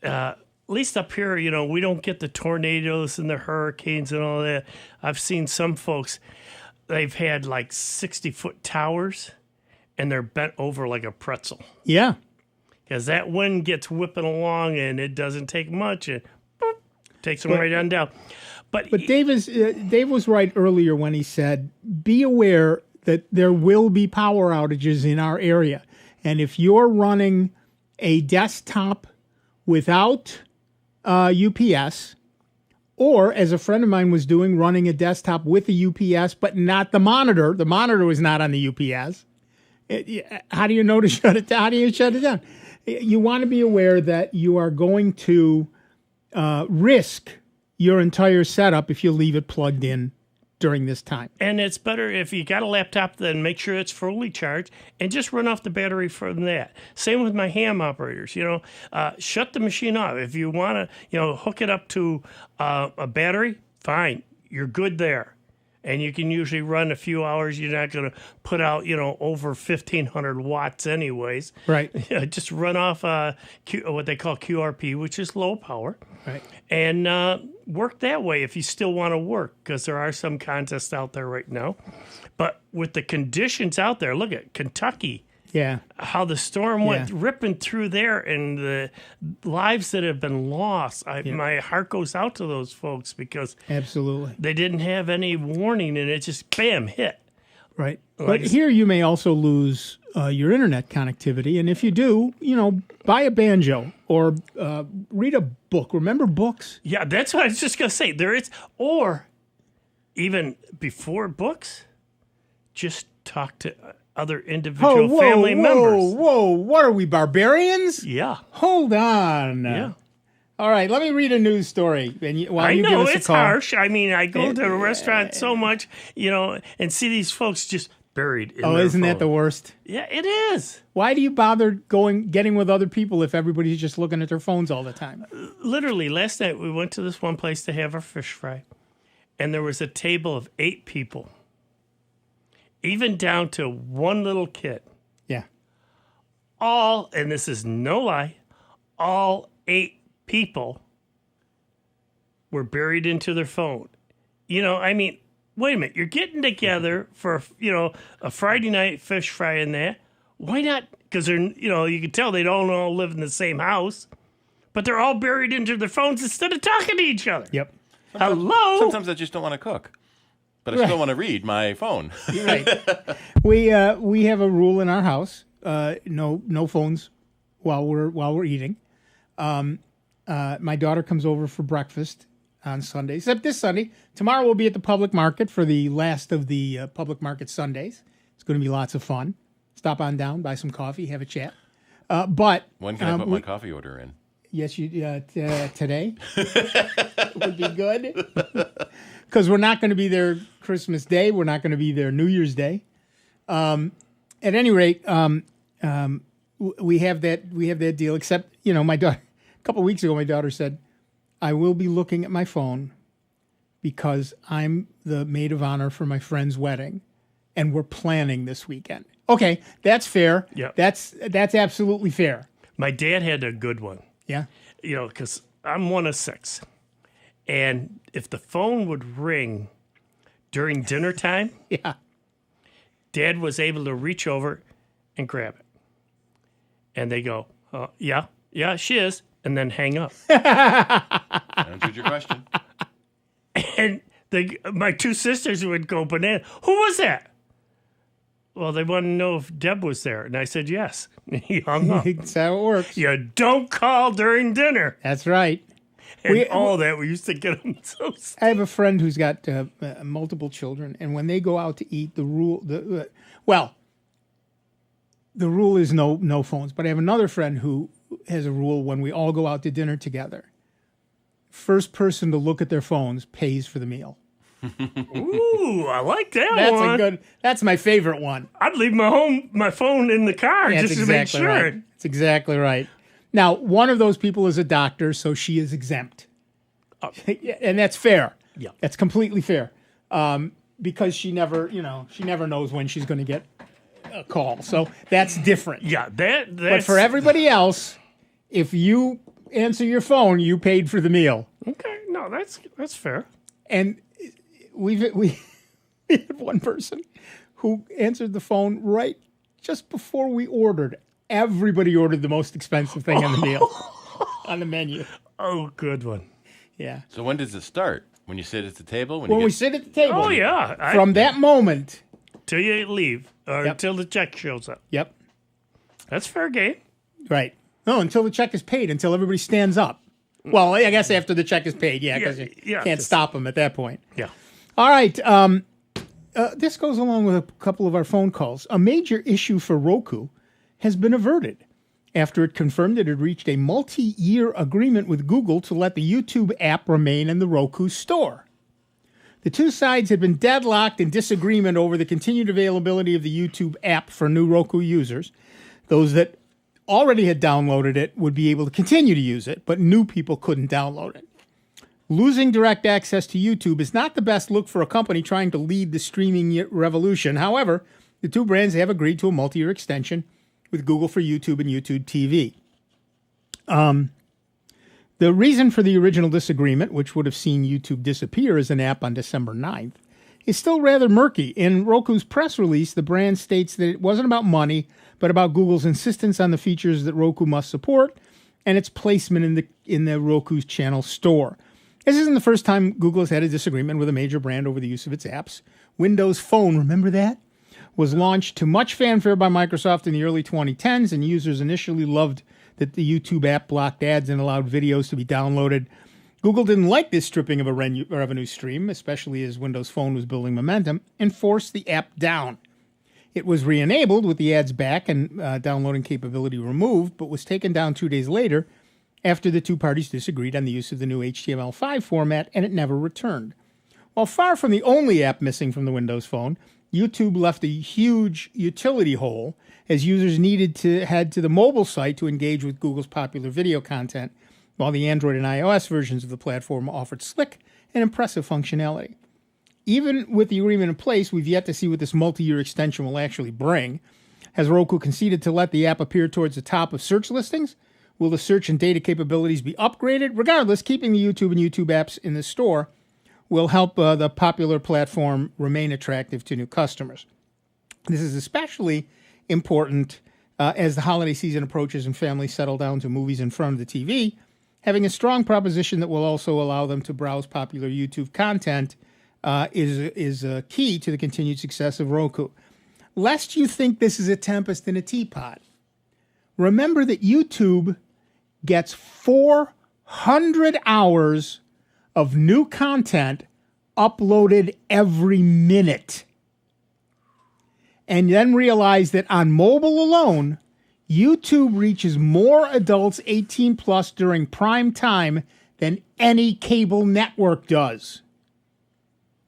at least up here, we don't get the tornadoes and the hurricanes and all that. I've seen some folks, they've had like 60-foot towers, and they're bent over like a pretzel. Yeah. Because that wind gets whipping along, and it doesn't take much, and boop, takes them right on down. But Dave was right earlier when he said, be aware that there will be power outages in our area. And if you're running a desktop without UPS, or as a friend of mine was doing, running a desktop with a UPS, but not the monitor was not on the UPS. How do you know to shut it down? How do you shut it down? You want to be aware that you are going to risk your entire setup if you leave it plugged in during this time. And it's better if you got a laptop, then make sure it's fully charged and just run off the battery from that. Same with my ham operators. Shut the machine off. If you want to, hook it up to a battery, fine, you're good there. And you can usually run a few hours. You're not going to put out, over 1,500 watts anyways. Right. Just run off what they call QRP, which is low power. Right. And work that way if you still want to work, because there are some contests out there right now. But with the conditions out there, look at Kentucky. Yeah. How the storm went ripping through there, and the lives that have been lost. My heart goes out to those folks because absolutely they didn't have any warning, and it just bam hit. Right. But here you may also lose your internet connectivity, and if you do, buy a banjo or read a book. Remember books? Yeah, that's what I was just gonna say. There is, or even before books, just talk to other individual family members. Whoa, what are we, barbarians? Yeah. Hold on. Yeah. All right, let me read a news story. While I you know give us it's a call. harsh. I mean, I go to a restaurant so much, and see these folks just buried in their isn't that phone. the worst? Yeah, it is. Why do you bother getting with other people if everybody's just looking at their phones all the time? Literally, last night we went to this one place to have our fish fry, and there was a table of 8 people. Even down to one little kid. Yeah. All, and this is no lie, all 8 people were buried into their phone. Wait a minute, you're getting together for, a Friday night fish fry and that. Why not? Because they're, you can tell they don't all live in the same house, but they're all buried into their phones instead of talking to each other. Yep. Hello? Sometimes I just don't want to cook. But I still want to read my phone. Right. We have a rule in our house: no phones while we're eating. My daughter comes over for breakfast on Sunday, except this Sunday. Tomorrow we'll be at the public market for the last of the public market Sundays. It's going to be lots of fun. Stop on down, buy some coffee, have a chat. But when can I put my coffee order in? Yes, today would be good. Because we're not going to be there Christmas Day. We're not going to be there New Year's Day. At any rate, we have that deal. Except, my daughter. A couple of weeks ago, my daughter said, "I will be looking at my phone because I'm the maid of honor for my friend's wedding, and we're planning this weekend." Okay, that's fair. Yeah, that's absolutely fair. My dad had a good one. Yeah, because I'm one of 6. And if the phone would ring during dinner time, Dad was able to reach over and grab it. And they go, yeah, she is, and then hang up. Answered your question. And my 2 sisters would go banana. Who was that? Well, they wanted to know if Deb was there. And I said, yes. And he hung up. That's how it works. You don't call during dinner. That's right. And we used to get them so sick. I have a friend who's got multiple children, and when they go out to eat, the rule is no phones. But I have another friend who has a rule when we all go out to dinner together. First person to look at their phones pays for the meal. Ooh, I like that one. That's my favorite one. I'd leave my phone in the car just to make sure. Right. That's exactly right. Now, one of those people is a doctor, so she is exempt. And that's fair. Yeah. That's completely fair. Because she never knows when she's going to get a call. So that's different. Yeah, that's... But for everybody else, if you answer your phone, you paid for the meal. Okay, no, that's fair. And we had one person who answered the phone right just before we ordered. Everybody ordered the most expensive thing on the meal, on the menu. Oh, good one. Yeah. So when does it start? When you sit at the table? When we sit at the table. Oh, yeah. From that moment. Till you leave, or until the check shows up. Yep. That's fair game. Right. No, until the check is paid, until everybody stands up. Well, I guess after the check is paid, because you can't stop them at that point. Yeah. All right. This goes along with a couple of our phone calls. A major issue for Roku has been averted after it confirmed it had reached a multi-year agreement with Google to let the YouTube app remain in the Roku store. The two sides had been deadlocked in disagreement over the continued availability of the YouTube app for new Roku users. Those that already had downloaded it would be able to continue to use it, but new people couldn't download it. Losing direct access to YouTube is not the best look for a company trying to lead the streaming revolution. However, the two brands have agreed to a multi-year extension with Google for YouTube and YouTube TV. The reason for the original disagreement, which would have seen YouTube disappear as an app on December 9th, is still rather murky. In Roku's press release, the brand states that it wasn't about money, but about Google's insistence on the features that Roku must support and its placement in the Roku's channel store. This isn't the first time Google has had a disagreement with a major brand over the use of its apps. Windows Phone, remember that? Was launched to much fanfare by Microsoft in the early 2010s, and users initially loved that the YouTube app blocked ads and allowed videos to be downloaded. Google didn't like this stripping of a revenue stream, especially as Windows Phone was building momentum, and forced the app down. It was re-enabled with the ads back and downloading capability removed, but was taken down 2 days later after the two parties disagreed on the use of the new HTML5 format, and it never returned. While far from the only app missing from the Windows Phone, YouTube left a huge utility hole as users needed to head to the mobile site to engage with Google's popular video content, while the Android and iOS versions of the platform offered slick and impressive functionality. Even with the agreement in place, we've yet to see what this multi-year extension will actually bring. Has Roku conceded to let the app appear towards the top of search listings? Will the search and data capabilities be upgraded? Regardless, keeping the YouTube and YouTube apps in the store will help the popular platform remain attractive to new customers. This is especially important as the holiday season approaches and families settle down to movies in front of the TV. Having a strong proposition that will also allow them to browse popular YouTube content is key to the continued success of Roku. Lest you think this is a tempest in a teapot, remember that YouTube gets 400 hours of new content uploaded every minute. And then realize that on mobile alone, YouTube reaches more adults 18 plus during prime time than any cable network does.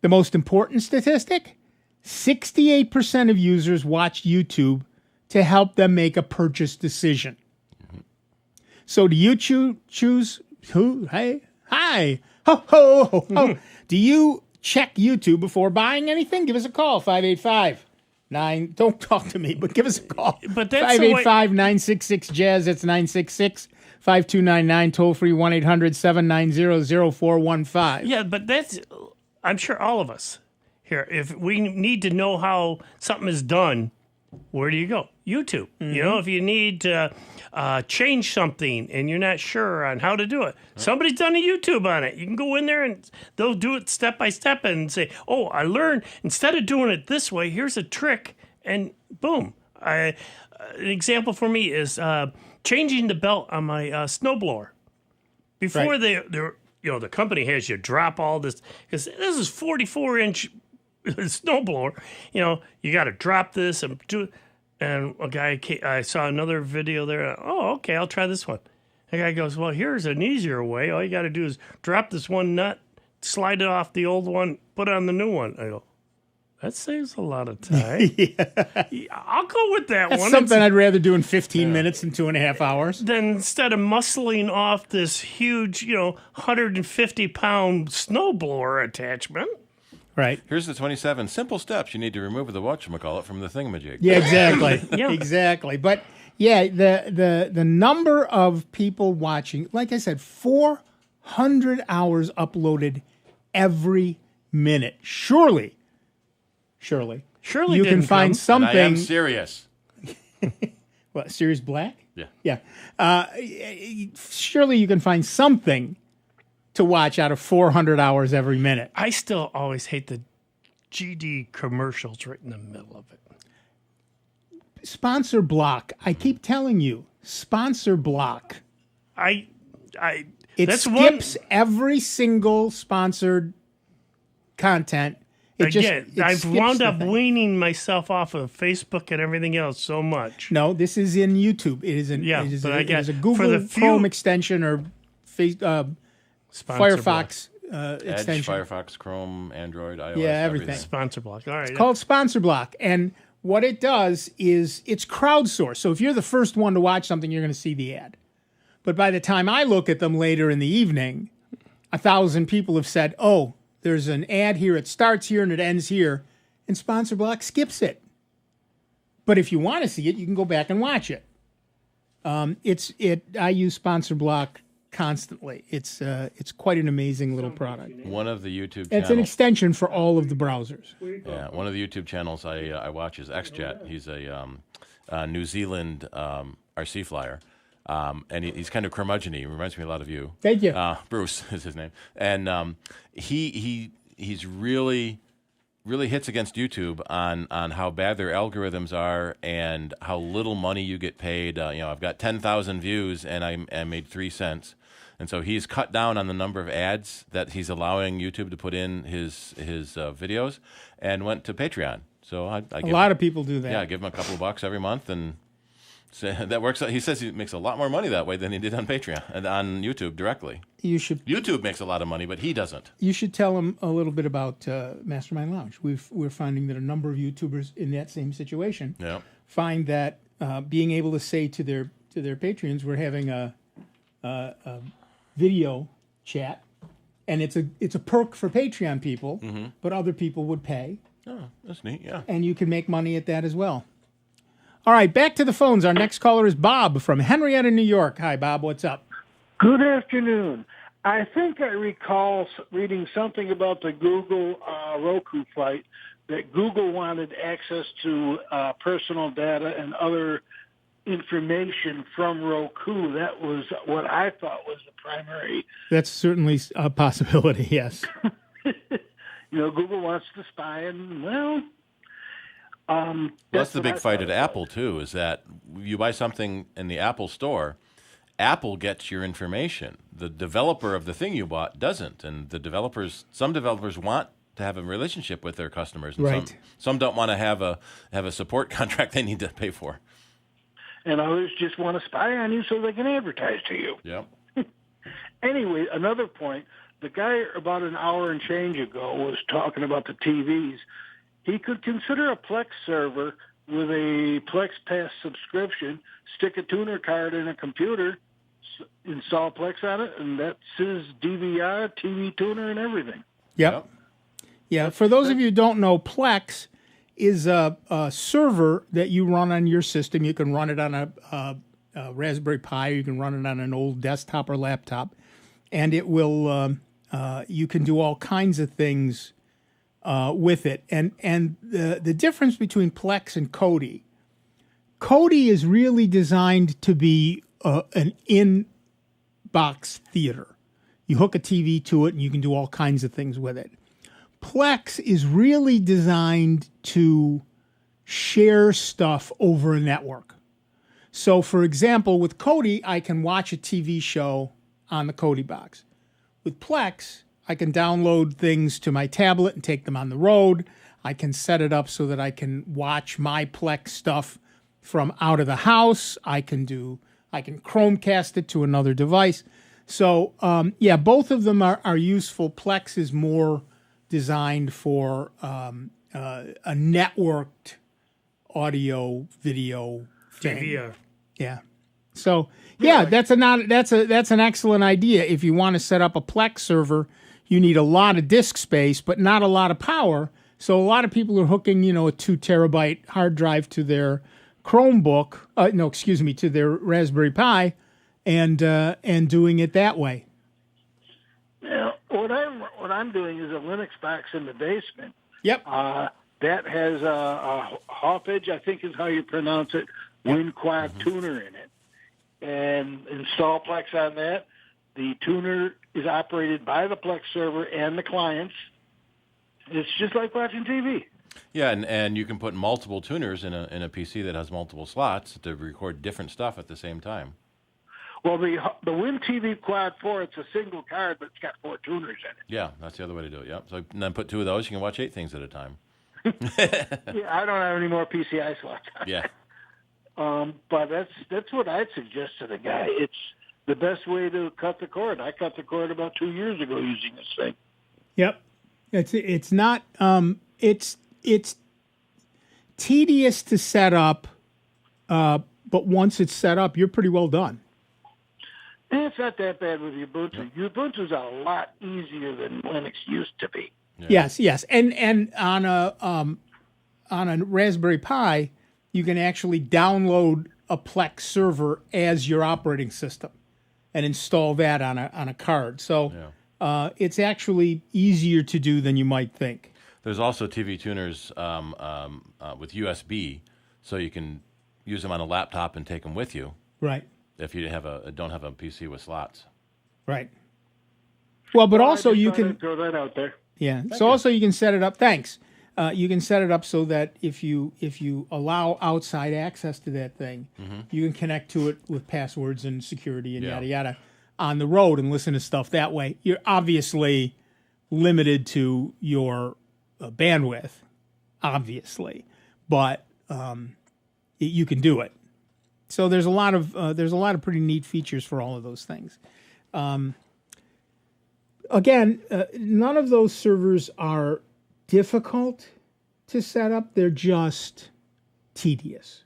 The most important statistic? 68% of users watch YouTube to help them make a purchase decision. So do you choose who? Hey, hi. Ho, ho, ho, ho. Do you check YouTube before buying anything? Give us a call, 585-9. Don't talk to me, but give us a call. But that's 585-966-JAZZ. That's 966-5299. Toll free 1-800-790-0415. Yeah, but that's, I'm sure all of us here, if we need to know how something is done, where do you go? YouTube. You know, if you need to change something and you're not sure on how to do it, somebody's done a YouTube on it. You can go in there and they'll do it step by step and say, oh, I learned, instead of doing it this way, here's a trick, and boom. An example for me is changing the belt on my snowblower. Before the company has you drop all this, because this is 44-inch snowblower. You know, you got to drop this and do it. And a guy, I saw another video there. Oh, okay, I'll try this one. The guy goes, well, here's an easier way. All you got to do is drop this one nut, slide it off the old one, put on the new one. I go, that saves a lot of time. I'll go with that That's one. something I'd rather do in 15 minutes than 2.5 hours. Then instead of muscling off this huge, 150-pound snowblower attachment. Right. Here's the 27 simple steps you need to remove the whatchamacallit from the thingamajig. Yeah, exactly. Exactly. But yeah, the number of people watching, like I said, 400 hours uploaded every minute. Surely you can find something. And I am serious. What, Sirius Black? Yeah. Surely you can find something to watch out of 400 hours every minute. I still always hate the GD commercials right in the middle of it. Sponsor block. I keep telling you, sponsor block. It skips every single sponsored content. I've wound up weaning myself off of Facebook and everything else so much. No, this is in YouTube. It is a Google Chrome extension or Firefox extension. Edge, Firefox, Chrome, Android, iOS, everything. Sponsor block. All right. It's called Sponsor Block. And what it does is it's crowdsourced. So if you're the first one to watch something, you're going to see the ad. But by the time I look at them later in the evening, 1,000 people have said, oh, there's an ad here. It starts here and it ends here. And Sponsor Block skips it. But if you want to see it, you can go back and watch it. I use Sponsor Block constantly. It's quite an amazing little product. One of the YouTube channels. It's an extension for all of the browsers. Yeah, one of the YouTube channels I watch is XJet. He's a New Zealand RC flyer. And he's kind of curmudgeon-y. He reminds me a lot of you. Thank you. Bruce is his name. And he's really hits against YouTube on how bad their algorithms are and how little money you get paid. I've got 10,000 views and I made 3 cents. And so he's cut down on the number of ads that he's allowing YouTube to put in his videos and went to Patreon. So a lot of people do that. Yeah, I give him a couple of bucks every month and so that works out. He says he makes a lot more money that way than he did on Patreon and on YouTube directly. YouTube makes a lot of money, but he doesn't. You should tell him a little bit about Mastermind Lounge. We're finding that a number of YouTubers in that same situation find that being able to say to their patrons, we're having a video chat, and it's a perk for Patreon people, but other people would pay. Oh, that's neat. Yeah, and you can make money at that as well. All right, back to the phones. Our next caller is Bob from Henrietta, New York. Hi, Bob. What's up? Good afternoon. I think I recall reading something about the Google Roku fight, that Google wanted access to personal data and other information from Roku. That was what I thought was the primary. That's certainly a possibility, yes. Google wants to spy, and that's the big fight at Apple, too, is that you buy something in the Apple store, Apple gets your information. The developer of the thing you bought doesn't. And some developers want to have a relationship with their customers. And some don't want to have a support contract they need to pay for. and others just want to spy on you so they can advertise to you. Yep. Anyway, another point, the guy about an hour and change ago was talking about the TVs. He could consider a Plex server with a Plex Pass subscription, stick a tuner card in a computer, install Plex on it, and that's his DVR, TV tuner, and everything. Yep. Yeah, for those of you who don't know, Plex is a server that you run on your system. You can run it on a Raspberry Pi, you can run it on an old desktop or laptop, and it will, you can do all kinds of things with it. And the difference between Plex and Kodi is really designed to be an in-box theater. You hook a TV to it, and you can do all kinds of things with it. Plex is really designed to share stuff over a network. So, for example, with Kodi, I can watch a TV show on the Kodi box. With Plex, I can download things to my tablet and take them on the road. I can set it up so that I can watch my Plex stuff from out of the house. I can Chromecast it to another device. So, yeah, both of them are useful. Plex is more designed for a networked audio video thing. DVR. Yeah. So yeah, that's an excellent idea. If you want to set up a Plex server, you need a lot of disk space, but not a lot of power. So a lot of people are hooking, a 2 terabyte hard drive to their Chromebook. To their Raspberry Pi, and doing it that way. Yeah, what I'm doing is a Linux box in the basement. Yep. That has a Hoppage, I think is how you pronounce it, WinQuad tuner in it. And install Plex on that. The tuner is operated by the Plex server and the clients. It's just like watching TV. Yeah, and you can put multiple tuners in a PC that has multiple slots to record different stuff at the same time. Well, the WinTV Quad 4, it's a single card, but it's got 4 tuners in it. Yeah, that's the other way to do it. Yep. So and then put 2 of those, you can watch 8 things at a time. Yeah, I don't have any more PCI slots. Yeah. But that's what I'd suggest to the guy. It's the best way to cut the cord. I cut the cord about 2 years ago using this thing. Yep. It's not it's tedious to set up, but once it's set up, you're pretty well done. And it's not that bad with Ubuntu. Ubuntu's a lot easier than Linux used to be. Yeah. Yes. And on a Raspberry Pi, you can actually download a Plex server as your operating system and install that on a card. So it's actually easier to do than you might think. There's also TV tuners with USB, so you can use them on a laptop and take them with you. Right. If you don't have a PC with slots. Right. Well, but also you can throw that out there. Yeah. So also you can set it up. Thanks. You can set it up so that if you allow outside access to that thing, you can connect to it with passwords and security and yada yada on the road and listen to stuff that way. You're obviously limited to your bandwidth, obviously, but you can do it. So there's a lot of pretty neat features for all of those things. Again, none of those servers are difficult to set up. They're just tedious.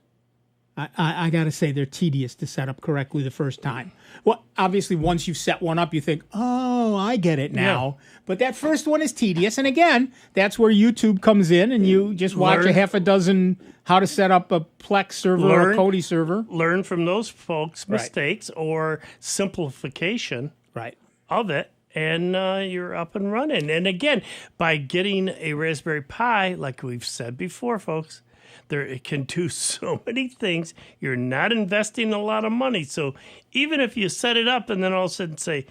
I got to say they're tedious to set up correctly the first time. Well, obviously, once you've set one up, you think, oh, I get it now. Yeah. But that first one is tedious. And again, that's where YouTube comes in and you just watch a half a dozen how to set up a Plex server or a Kodi server. Learn from those folks' mistakes or simplification of it. And you're up and running. And again, by getting a Raspberry Pi, like we've said before, folks, it can do so many things. You're not investing a lot of money. So even if you set it up and then all of a sudden say,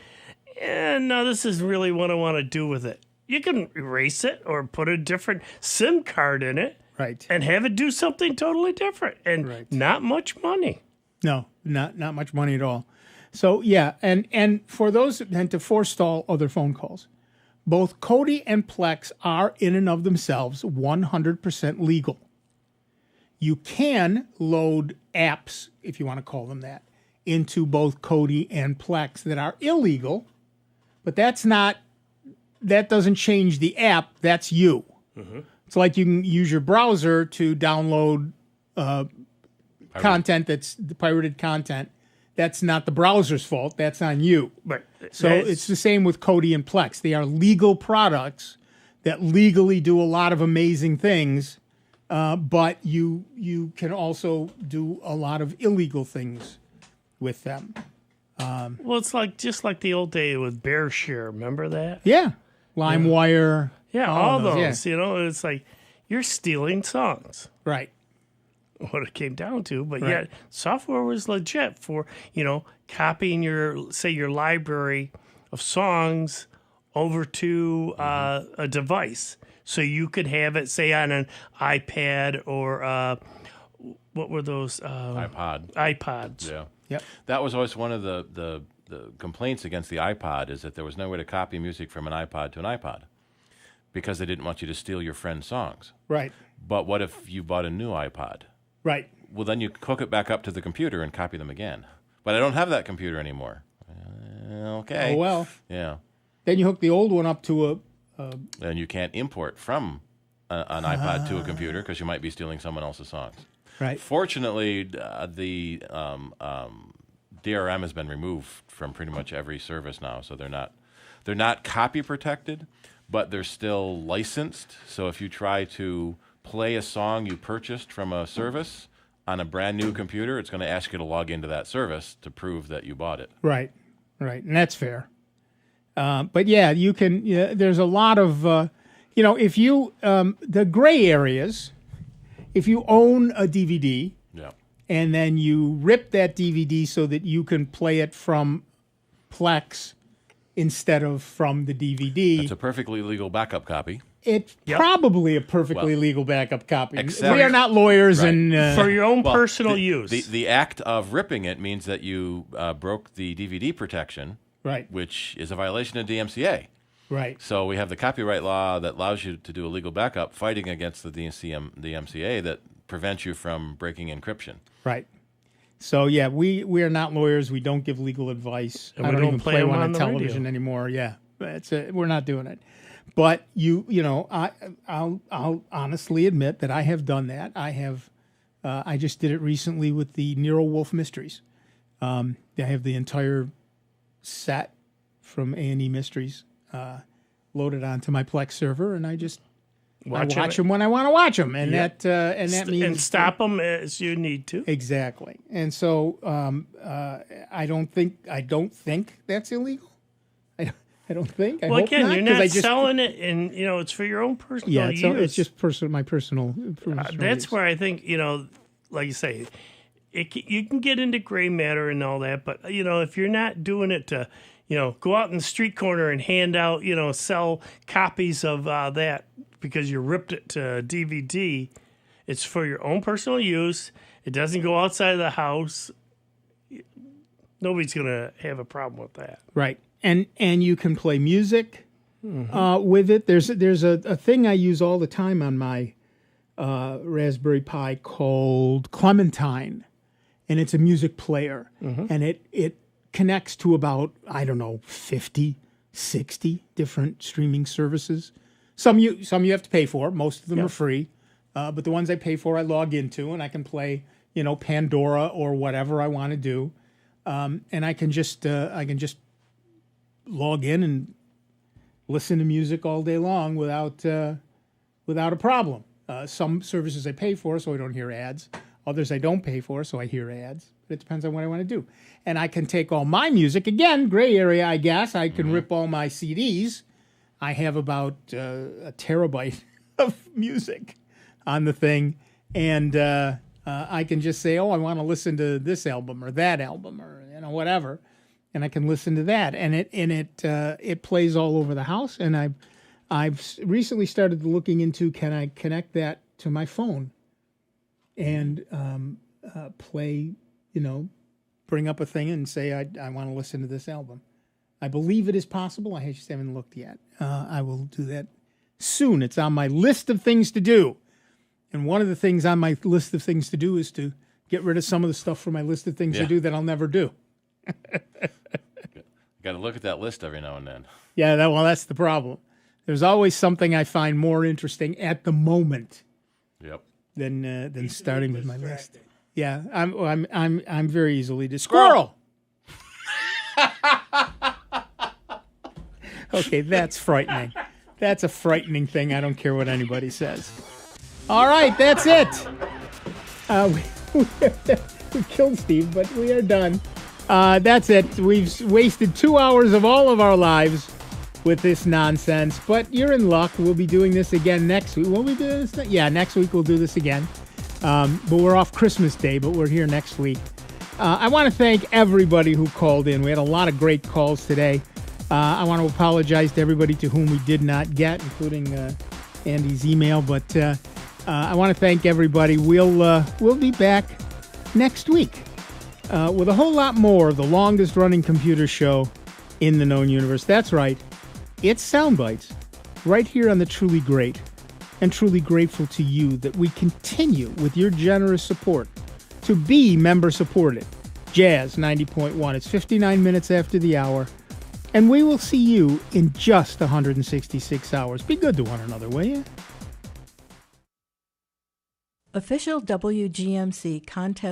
no, this is really what I want to do with it, you can erase it or put a different SIM card in it and have it do something totally different. And not much money. No, not much money at all. So, yeah, and for those, and to forestall other phone calls, both Kodi and Plex are in and of themselves 100% legal. You can load apps, if you want to call them that, into both Kodi and Plex that are illegal, but that doesn't change the app. That's you. Mm-hmm. It's like you can use your browser to download content that's the pirated content. That's not the browser's fault. That's on you. Right. So it's the same with Kodi and Plex. They are legal products that legally do a lot of amazing things, but you can also do a lot of illegal things with them. Well, it's just like the old day with BearShare. Remember that? Yeah. LimeWire. Yeah, all those. Yeah. You know, it's like you're stealing songs. Right. What it came down to, but yet software was legit for, copying your library of songs over to a device. So you could have it, say, on an iPad or what were those? iPods. Yeah. Yep. That was always one of the complaints against the iPod, is that there was no way to copy music from an iPod to an iPod because they didn't want you to steal your friend's songs. Right. But what if you bought a new iPod? Right. Well, then you hook it back up to the computer and copy them again. But I don't have that computer anymore. Okay. Oh, well. Yeah. Then you hook the old one up to and you can't import from an iPod to a computer because you might be stealing someone else's songs. Right. Fortunately, the DRM has been removed from pretty much every service now, so they're not copy protected, but they're still licensed. So if you try to play a song you purchased from a service on a brand new computer, it's going to ask you to log into that service to prove that you bought it. Right, and that's fair. But yeah, you can. There's a lot of, if you the gray areas. If you own a DVD, and then you rip that DVD so that you can play it from Plex instead of from the DVD, it's a perfectly legal backup copy. It's probably a perfectly legal backup copy. Except, we are not lawyers, and for your own personal use. The act of ripping it means that you broke the DVD protection, right? Which is a violation of DMCA. Right. So we have the copyright law that allows you to do a legal backup, fighting against the DMCA that prevents you from breaking encryption. Right. So yeah, we are not lawyers. We don't give legal advice. And I don't even play one on television radio anymore. Yeah, we're not doing it. But I'll honestly admit that I have done that. I just did it recently with the Nero Wolfe Mysteries. I have the entire set from A&E Mysteries loaded onto my Plex server, and I watch them when I want to watch them, and that means and stop them as you need to. Exactly. And so I don't think that's illegal. I don't think. Well, again, you're not selling it, and it's for your own personal use. It's just my personal. That's use. where I think like you say, you can get into gray matter and all that, but if you're not doing it to go out in the street corner and hand out sell copies of that because you ripped it to DVD, it's for your own personal use. It doesn't go outside of the house. Nobody's gonna have a problem with that, right? And you can play music with it. There's a thing I use all the time on my Raspberry Pi called Clementine, and it's a music player, and it connects to about 50, 60 different streaming services. Some you have to pay for. Most of them are free, but the ones I pay for, I log into, and I can play Pandora or whatever I want to do, and I can just log in and listen to music all day long without a problem. Some services I pay for, so I don't hear ads. Others I don't pay for, so I hear ads. But it depends on what I want to do. And I can take all my music, again, gray area, I guess. I can rip all my CDs. I have about a terabyte of music on the thing. And I can just say, I want to listen to this album or that album or whatever. And I can listen to that, and it plays all over the house. And I've recently started looking into, can I connect that to my phone and play, bring up a thing and say I want to listen to this album. I believe it is possible. I just haven't looked yet. I will do that soon. It's on my list of things to do. And one of the things on my list of things to do is to get rid of some of the stuff from my list of things to do that I'll never do. Got to look at that list every now and then. Yeah, that's the problem. There's always something I find more interesting at the moment. Yep. Than starting with my list. Yeah, I'm very easily squirrel. Okay, that's frightening. That's a frightening thing. I don't care what anybody says. All right, that's it. We killed Steve, but we are done. That's it. We've wasted 2 hours of all of our lives with this nonsense, but you're in luck. We'll be doing this again next week. Will we do this? Yeah, next week we'll do this again. But we're off Christmas Day, but we're here next week. I want to thank everybody who called in. We had a lot of great calls today. I want to apologize to everybody to whom we did not get, including Andy's email. But I want to thank everybody. We'll be back next week with a whole lot more of the longest-running computer show in the known universe. That's right. It's Soundbites, right here on the Truly Great. And truly grateful to you that we continue with your generous support to be member-supported. Jazz 90.1. It's 59 minutes after the hour. And we will see you in just 166 hours. Be good to one another, will you? Official WGMC contest